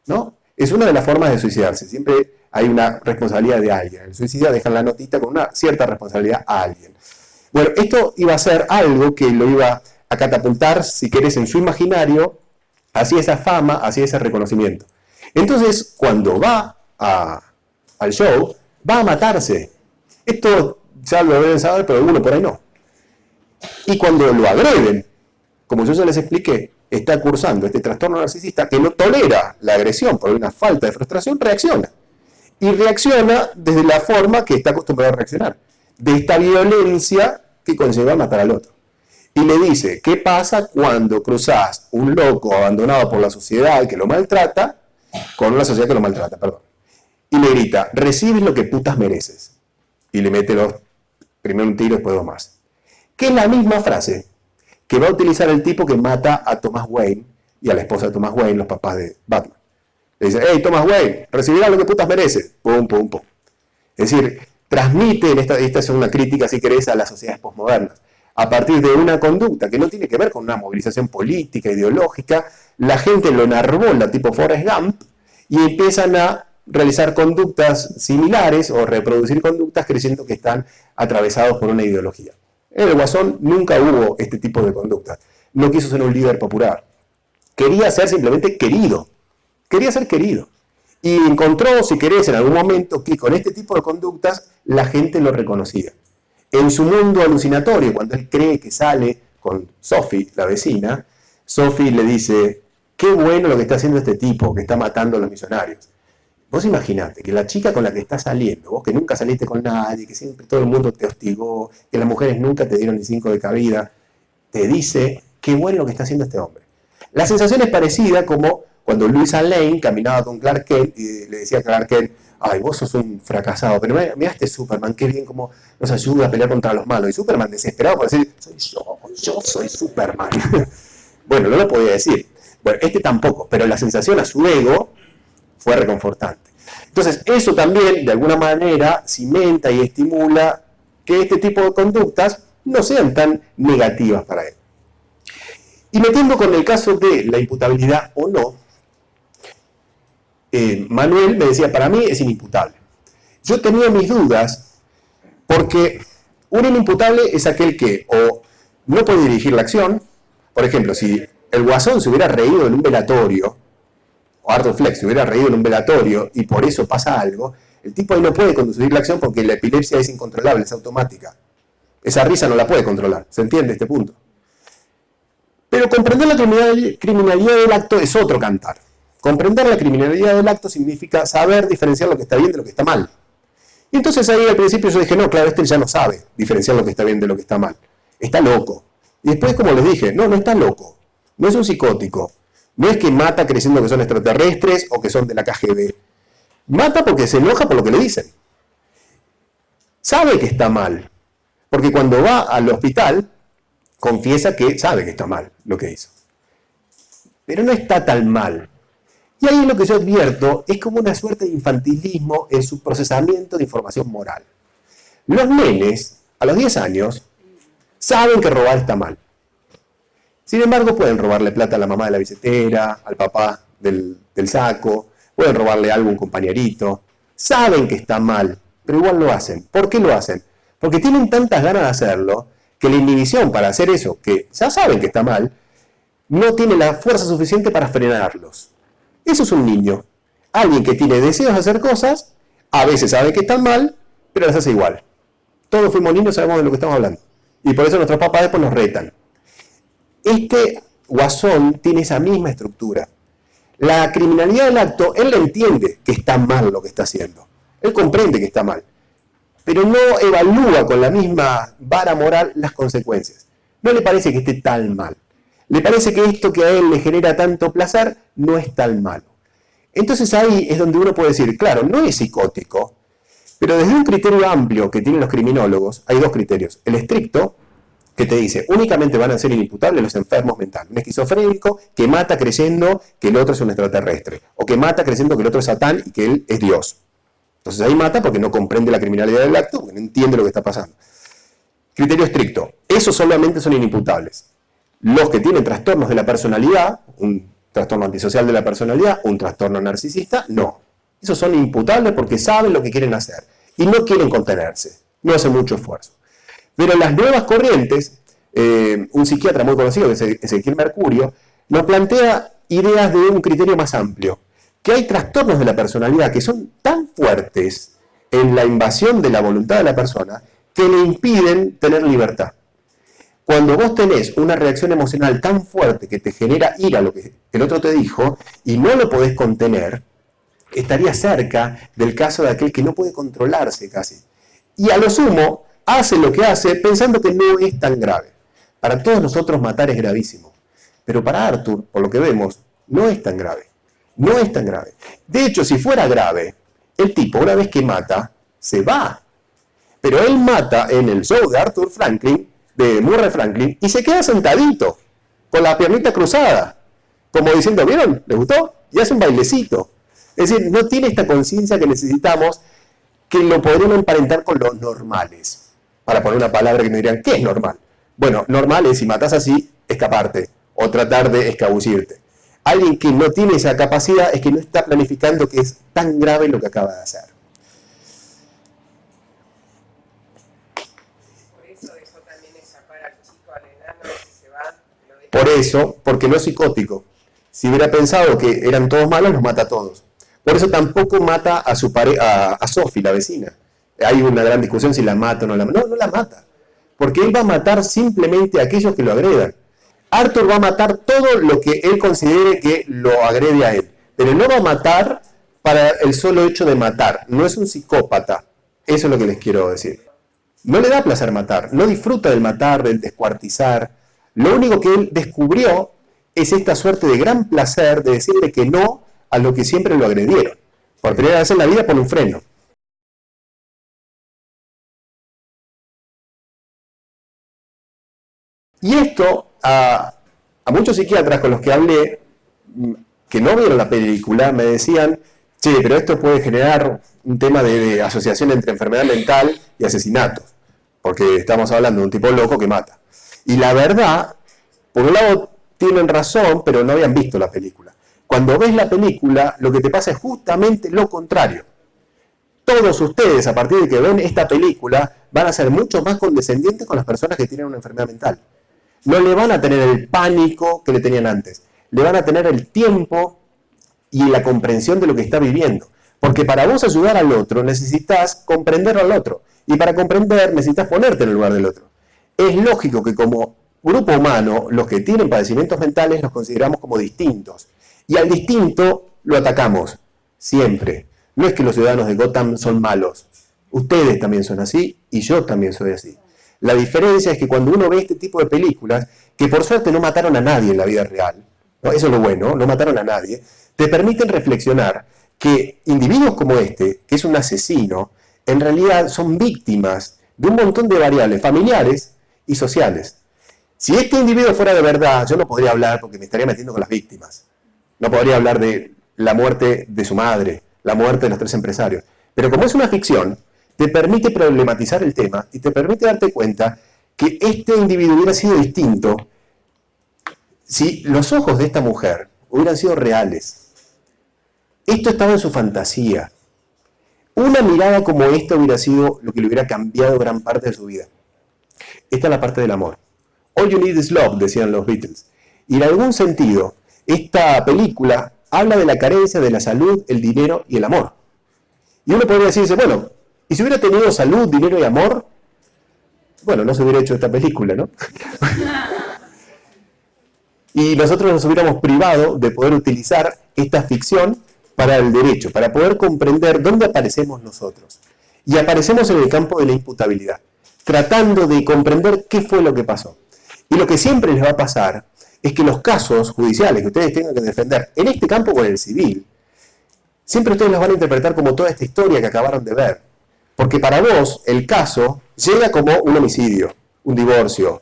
¿no? Es una de las formas de suicidarse, siempre hay una responsabilidad de alguien. El suicida deja la notita con una cierta responsabilidad a alguien. Bueno, esto iba a ser algo que lo iba a catapultar, si querés, en su imaginario, hacia esa fama, hacia ese reconocimiento. Entonces, cuando va al show, va a matarse. Esto ya lo deben saber, pero algunos por ahí no. Y cuando lo agreden, como yo ya les expliqué, está cursando este trastorno narcisista que no tolera la agresión por una falta de frustración, reacciona. Y reacciona desde la forma que está acostumbrado a reaccionar, de esta violencia que conlleva matar al otro. Y le dice, ¿qué pasa cuando cruzás un loco abandonado por la sociedad que lo maltrata, con una sociedad que lo maltrata, perdón? Y le grita, recibes lo que putas mereces. Y le mete primero un tiro, después dos más. Que es la misma frase que va a utilizar el tipo que mata a Thomas Wayne y a la esposa de Thomas Wayne, los papás de Batman. Le dice, hey, Thomas Wayne, recibirás lo que putas mereces. Pum, pum, pum. Es decir, transmite, esta es una crítica, si querés, a las sociedades posmodernas. A partir de una conducta que no tiene que ver con una movilización política, ideológica, la gente lo enarbola tipo Forrest Gump y empiezan a realizar conductas similares o reproducir conductas creyendo que están atravesados por una ideología. En el Guasón nunca hubo este tipo de conductas. No quiso ser un líder popular. Quería ser simplemente querido. Quería ser querido. Y encontró, si querés, en algún momento que con este tipo de conductas la gente lo reconocía. En su mundo alucinatorio, cuando él cree que sale con Sophie, la vecina, Sophie le dice, qué bueno lo que está haciendo este tipo, que está matando a los millonarios. Vos imaginate que la chica con la que estás saliendo, vos que nunca saliste con nadie, que siempre todo el mundo te hostigó, que las mujeres nunca te dieron ni 5 de cabida, te dice, qué bueno lo que está haciendo este hombre. La sensación es parecida como cuando Luisa Lane caminaba con Clark Kent y le decía a Clark Kent, ay, vos sos un fracasado, pero mirá este Superman, qué bien como nos ayuda a pelear contra los malos. Y Superman desesperado por decir, yo soy Superman. Bueno, no lo podía decir. Bueno, este tampoco, pero la sensación a su ego fue reconfortante. Entonces, eso también, de alguna manera, cimenta y estimula que este tipo de conductas no sean tan negativas para él. Y metiendo con el caso de la imputabilidad o no, Manuel me decía, para mí es inimputable. Yo tenía mis dudas porque un inimputable es aquel que o no puede dirigir la acción. Por ejemplo, si el Guasón se hubiera reído en un velatorio, o Arthur Fleck se hubiera reído en un velatorio y por eso pasa algo, el tipo ahí no puede conducir la acción porque la epilepsia es incontrolable, es automática. Esa risa no la puede controlar, ¿se entiende este punto? Pero comprender la criminalidad del acto es otro cantar. Comprender la criminalidad del acto significa saber diferenciar lo que está bien de lo que está mal. Y entonces ahí al principio yo dije, no, claro, este ya no sabe diferenciar lo que está bien de lo que está mal. Está loco. Y después, como les dije, no está loco. No es un psicótico. No es que mata creyendo que son extraterrestres o que son de la KGB. Mata porque se enoja por lo que le dicen. Sabe que está mal. Porque cuando va al hospital, confiesa que sabe que está mal lo que hizo. Pero no está tan mal. Y ahí lo que yo advierto es como una suerte de infantilismo en su procesamiento de información moral. Los nenes, a los 10 años, saben que robar está mal. Sin embargo, pueden robarle plata a la mamá de la billetera, al papá del saco, pueden robarle algo a un compañerito. Saben que está mal, pero igual lo hacen. ¿Por qué lo hacen? Porque tienen tantas ganas de hacerlo que la inhibición para hacer eso, que ya saben que está mal, no tiene la fuerza suficiente para frenarlos. Eso es un niño. Alguien que tiene deseos de hacer cosas, a veces sabe que están mal, pero las hace igual. Todos fuimos niños, sabemos de lo que estamos hablando. Y por eso nuestros papás después nos retan. Este Guasón tiene esa misma estructura. La criminalidad del acto, él le entiende que está mal lo que está haciendo. Él comprende que está mal. Pero no evalúa con la misma vara moral las consecuencias. No le parece que esté tan mal. Le parece que esto que a él le genera tanto placer no es tan malo. Entonces ahí es donde uno puede decir, claro, no es psicótico, pero desde un criterio amplio que tienen los criminólogos, hay dos criterios. El estricto, que te dice, únicamente van a ser inimputables los enfermos mentales. Un esquizofrénico que mata creyendo que el otro es un extraterrestre, o que mata creyendo que el otro es Satán y que él es Dios. Entonces ahí mata porque no comprende la criminalidad del acto, porque no entiende lo que está pasando. Criterio estricto, esos solamente son inimputables. Los que tienen trastornos de la personalidad, un trastorno antisocial de la personalidad, un trastorno narcisista, no. Esos son imputables porque saben lo que quieren hacer y no quieren contenerse, no hacen mucho esfuerzo. Pero las nuevas corrientes, un psiquiatra muy conocido, que es Ezequiel Mercurio, nos plantea ideas de un criterio más amplio, que hay trastornos de la personalidad que son tan fuertes en la invasión de la voluntad de la persona que le impiden tener libertad. Cuando vos tenés una reacción emocional tan fuerte que te genera ira a lo que el otro te dijo y no lo podés contener, estaría cerca del caso de aquel que no puede controlarse casi. Y a lo sumo, hace lo que hace pensando que no es tan grave. Para todos nosotros matar es gravísimo. Pero para Arthur, por lo que vemos, no es tan grave. No es tan grave. De hecho, si fuera grave, el tipo, una vez que mata, se va. Pero él mata en el show de Arthur Franklin, de Murray Franklin, y se queda sentadito, con la piernita cruzada, como diciendo, ¿vieron? ¿Les gustó? Y hace un bailecito. Es decir, no tiene esta conciencia que necesitamos, que lo podrían emparentar con los normales. Para poner una palabra que nos dirían, ¿qué es normal? Bueno, normal es, si matas así, escaparte, o tratar de escabullirte. Alguien que no tiene esa capacidad es que no está planificando que es tan grave lo que acaba de hacer. Por eso, porque no es psicótico. Si hubiera pensado que eran todos malos, los mata a todos. Por eso tampoco mata a su a Sophie, la vecina. Hay una gran discusión si la mata o no la mata. No, no la mata. Porque él va a matar simplemente a aquellos que lo agredan. Arthur va a matar todo lo que él considere que lo agrede a él. Pero no va a matar para el solo hecho de matar. No es un psicópata. Eso es lo que les quiero decir. No le da placer matar. No disfruta del matar, del descuartizar. Lo único que él descubrió es esta suerte de gran placer de decirle que no a lo que siempre lo agredieron. Por primera vez en la vida pone un freno. Y esto a muchos psiquiatras con los que hablé, que no vieron la película, me decían, che, pero esto puede generar un tema de asociación entre enfermedad mental y asesinatos, porque estamos hablando de un tipo loco que mata. Y la verdad, por un lado tienen razón, pero no habían visto la película. Cuando ves la película, lo que te pasa es justamente lo contrario. Todos ustedes, a partir de que ven esta película, van a ser mucho más condescendientes con las personas que tienen una enfermedad mental. No le van a tener el pánico que le tenían antes. Le van a tener el tiempo y la comprensión de lo que está viviendo. Porque para vos ayudar al otro, necesitas comprender al otro. Y para comprender, necesitas ponerte en el lugar del otro. Es lógico que como grupo humano, los que tienen padecimientos mentales los consideramos como distintos. Y al distinto lo atacamos, siempre. No es que los ciudadanos de Gotham son malos. Ustedes también son así y yo también soy así. La diferencia es que cuando uno ve este tipo de películas, que por suerte no mataron a nadie en la vida real, ¿no? Eso es lo bueno, no mataron a nadie, te permiten reflexionar que individuos como este, que es un asesino, en realidad son víctimas de un montón de variables familiares y sociales. Si este individuo fuera de verdad, yo no podría hablar porque me estaría metiendo con las víctimas. No podría hablar de la muerte de su madre, la muerte de los 3 empresarios. Pero como es una ficción, te permite problematizar el tema y te permite darte cuenta que este individuo hubiera sido distinto si los ojos de esta mujer hubieran sido reales. Esto estaba en su fantasía. Una mirada como esta hubiera sido lo que le hubiera cambiado gran parte de su vida. Esta es la parte del amor. All you need is love, decían los Beatles. Y en algún sentido, esta película habla de la carencia de la salud, el dinero y el amor. Y uno podría decirse, bueno, ¿y si hubiera tenido salud, dinero y amor? Bueno, no se hubiera hecho esta película, ¿no? Y nosotros nos hubiéramos privado de poder utilizar esta ficción para el derecho, para poder comprender dónde aparecemos nosotros. Y aparecemos en el campo de la imputabilidad, tratando de comprender qué fue lo que pasó. Y lo que siempre les va a pasar es que los casos judiciales que ustedes tengan que defender, en este campo o en el civil, siempre ustedes los van a interpretar como toda esta historia que acabaron de ver. Porque para vos el caso llega como un homicidio, un divorcio.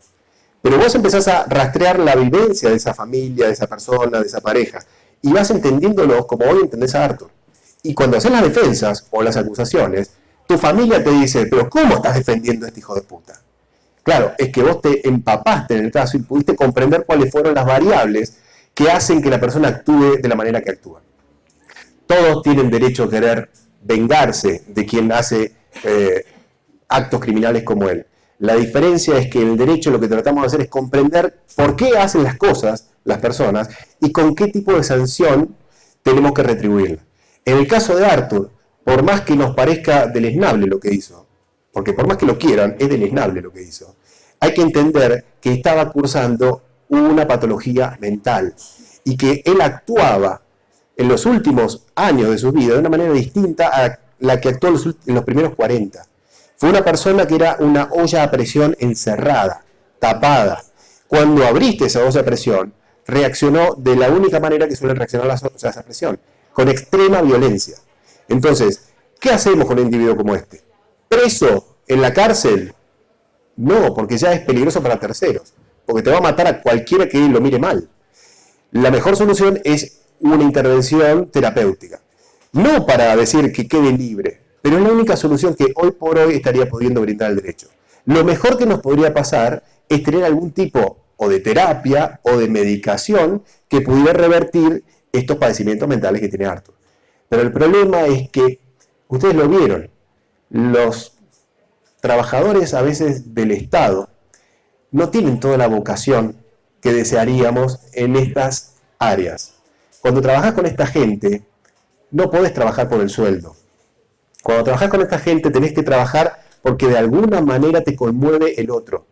Pero vos empezás a rastrear la vivencia de esa familia, de esa persona, de esa pareja. Y vas entendiéndolo como hoy entendés a Arthur. Y cuando haces las defensas o las acusaciones, tu familia te dice, pero ¿cómo estás defendiendo a este hijo de puta? Claro, es que vos te empapaste en el caso y pudiste comprender cuáles fueron las variables que hacen que la persona actúe de la manera que actúa. Todos tienen derecho a querer vengarse de quien hace actos criminales como él. La diferencia es que en el derecho lo que tratamos de hacer es comprender por qué hacen las cosas las personas y con qué tipo de sanción tenemos que retribuirla. En el caso de Arthur, por más que nos parezca deleznable lo que hizo, porque por más que lo quieran, es deleznable lo que hizo, hay que entender que estaba cursando una patología mental y que él actuaba en los últimos años de su vida de una manera distinta a la que actuó en los primeros 40. Fue una persona que era una olla a presión encerrada, tapada. Cuando abriste esa olla a presión, reaccionó de la única manera que suelen reaccionar las ollas a presión, con extrema violencia. Entonces, ¿qué hacemos con un individuo como este? ¿Preso en la cárcel? No, porque ya es peligroso para terceros, porque te va a matar a cualquiera que lo mire mal. La mejor solución es una intervención terapéutica. No para decir que quede libre, pero es la única solución que hoy por hoy estaría pudiendo brindar el derecho. Lo mejor que nos podría pasar es tener algún tipo o de terapia o de medicación que pudiera revertir estos padecimientos mentales que tiene Arthur. Pero el problema es que, ustedes lo vieron, los trabajadores a veces del Estado no tienen toda la vocación que desearíamos en estas áreas. Cuando trabajas con esta gente, no podés trabajar por el sueldo. Cuando trabajas con esta gente tenés que trabajar porque de alguna manera te conmueve el otro.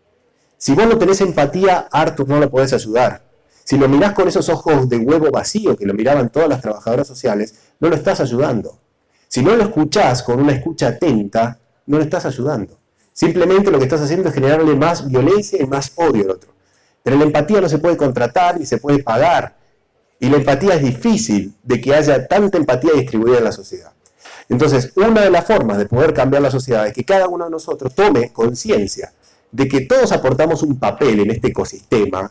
Si vos no tenés empatía, Arthur no lo podés ayudar. Si lo mirás con esos ojos de huevo vacío que lo miraban todas las trabajadoras sociales, no lo estás ayudando. Si no lo escuchás con una escucha atenta, no lo estás ayudando. Simplemente lo que estás haciendo es generarle más violencia y más odio al otro. Pero la empatía no se puede contratar ni se puede pagar. Y la empatía es difícil de que haya tanta empatía distribuida en la sociedad. Entonces, una de las formas de poder cambiar la sociedad es que cada uno de nosotros tome conciencia de que todos aportamos un papel en este ecosistema,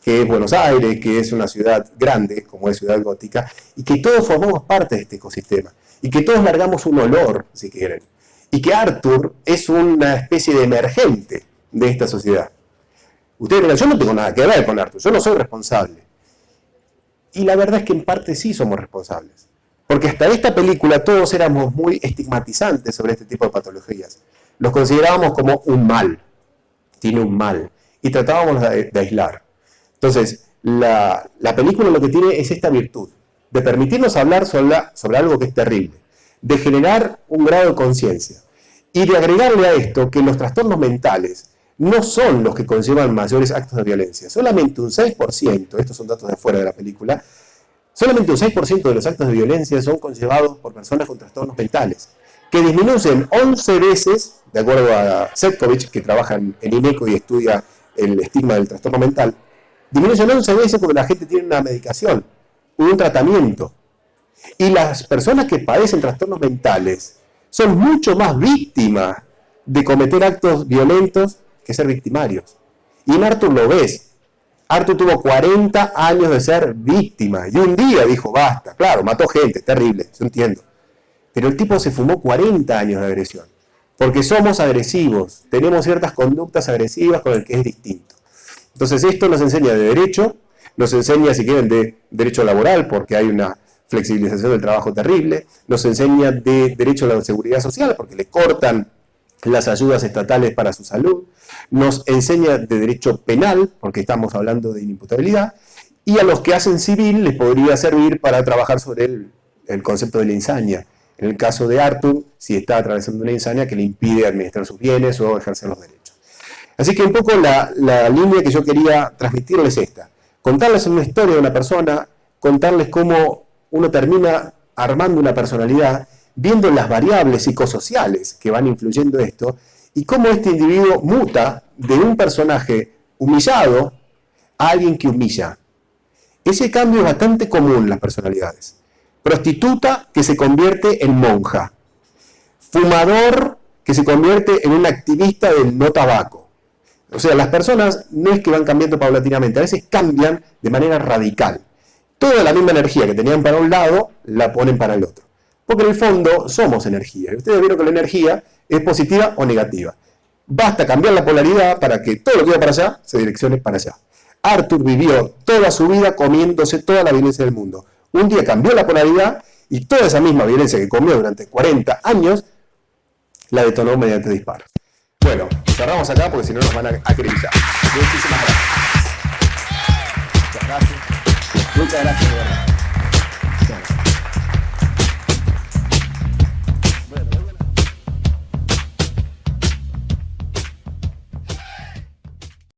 que es Buenos Aires, que es una ciudad grande, como es Ciudad Gótica, y que todos formamos parte de este ecosistema, y que todos largamos un olor, si quieren, y que Arthur es una especie de emergente de esta sociedad. Ustedes dirán, yo no tengo nada que ver con Arthur, yo no soy responsable. Y la verdad es que en parte sí somos responsables. Porque hasta esta película todos éramos muy estigmatizantes sobre este tipo de patologías. Los considerábamos como un mal. Tiene un mal. Y tratábamos de aislar. Entonces, la película lo que tiene es esta virtud. De permitirnos hablar sobre algo que es terrible. De generar un grado de conciencia. Y de agregarle a esto que los trastornos mentales no son los que conllevan mayores actos de violencia. Solamente un 6%, estos son datos de afuera de la película, solamente un 6% de los actos de violencia son conllevados por personas con trastornos mentales, que disminuyen 11 veces, de acuerdo a Setkovich, que trabaja en INECO y estudia el estigma del trastorno mental, disminuyen 11 veces porque la gente tiene una medicación, un tratamiento. Y las personas que padecen trastornos mentales son mucho más víctimas de cometer actos violentos que ser victimarios. Y en Arthur lo ves. Arthur tuvo 40 años de ser víctima. Y un día dijo, basta. Claro, mató gente, terrible, yo entiendo. Pero el tipo se fumó 40 años de agresión. Porque somos agresivos. Tenemos ciertas conductas agresivas con el que es distinto. Entonces esto nos enseña de derecho. Nos enseña, si quieren, de derecho laboral, porque hay una flexibilización del trabajo terrible. Nos enseña de derecho a la seguridad social, porque le cortan las ayudas estatales para su salud, nos enseña de derecho penal, porque estamos hablando de inimputabilidad, y a los que hacen civil les podría servir para trabajar sobre el concepto de la insania. En el caso de Arthur, si está atravesando una insania que le impide administrar sus bienes o ejercer los derechos. Así que un poco la línea que yo quería transmitirles es esta. Contarles una historia de una persona, contarles cómo uno termina armando una personalidad, viendo las variables psicosociales que van influyendo esto, y cómo este individuo muta de un personaje humillado a alguien que humilla. Ese cambio es bastante común en las personalidades. Prostituta que se convierte en monja. Fumador que se convierte en un activista del no tabaco. O sea, las personas no es que van cambiando paulatinamente, a veces cambian de manera radical. Toda la misma energía que tenían para un lado, la ponen para el otro. Porque en el fondo somos energía. Y ustedes vieron que la energía es positiva o negativa. Basta cambiar la polaridad para que todo lo que va para allá se direccione para allá. Arthur vivió toda su vida comiéndose toda la violencia del mundo. Un día cambió la polaridad y toda esa misma violencia que comió durante 40 años la detonó mediante disparos. Bueno, cerramos acá porque si no nos van a acribillar. Muchísimas gracias. Muchas gracias. Muchas gracias.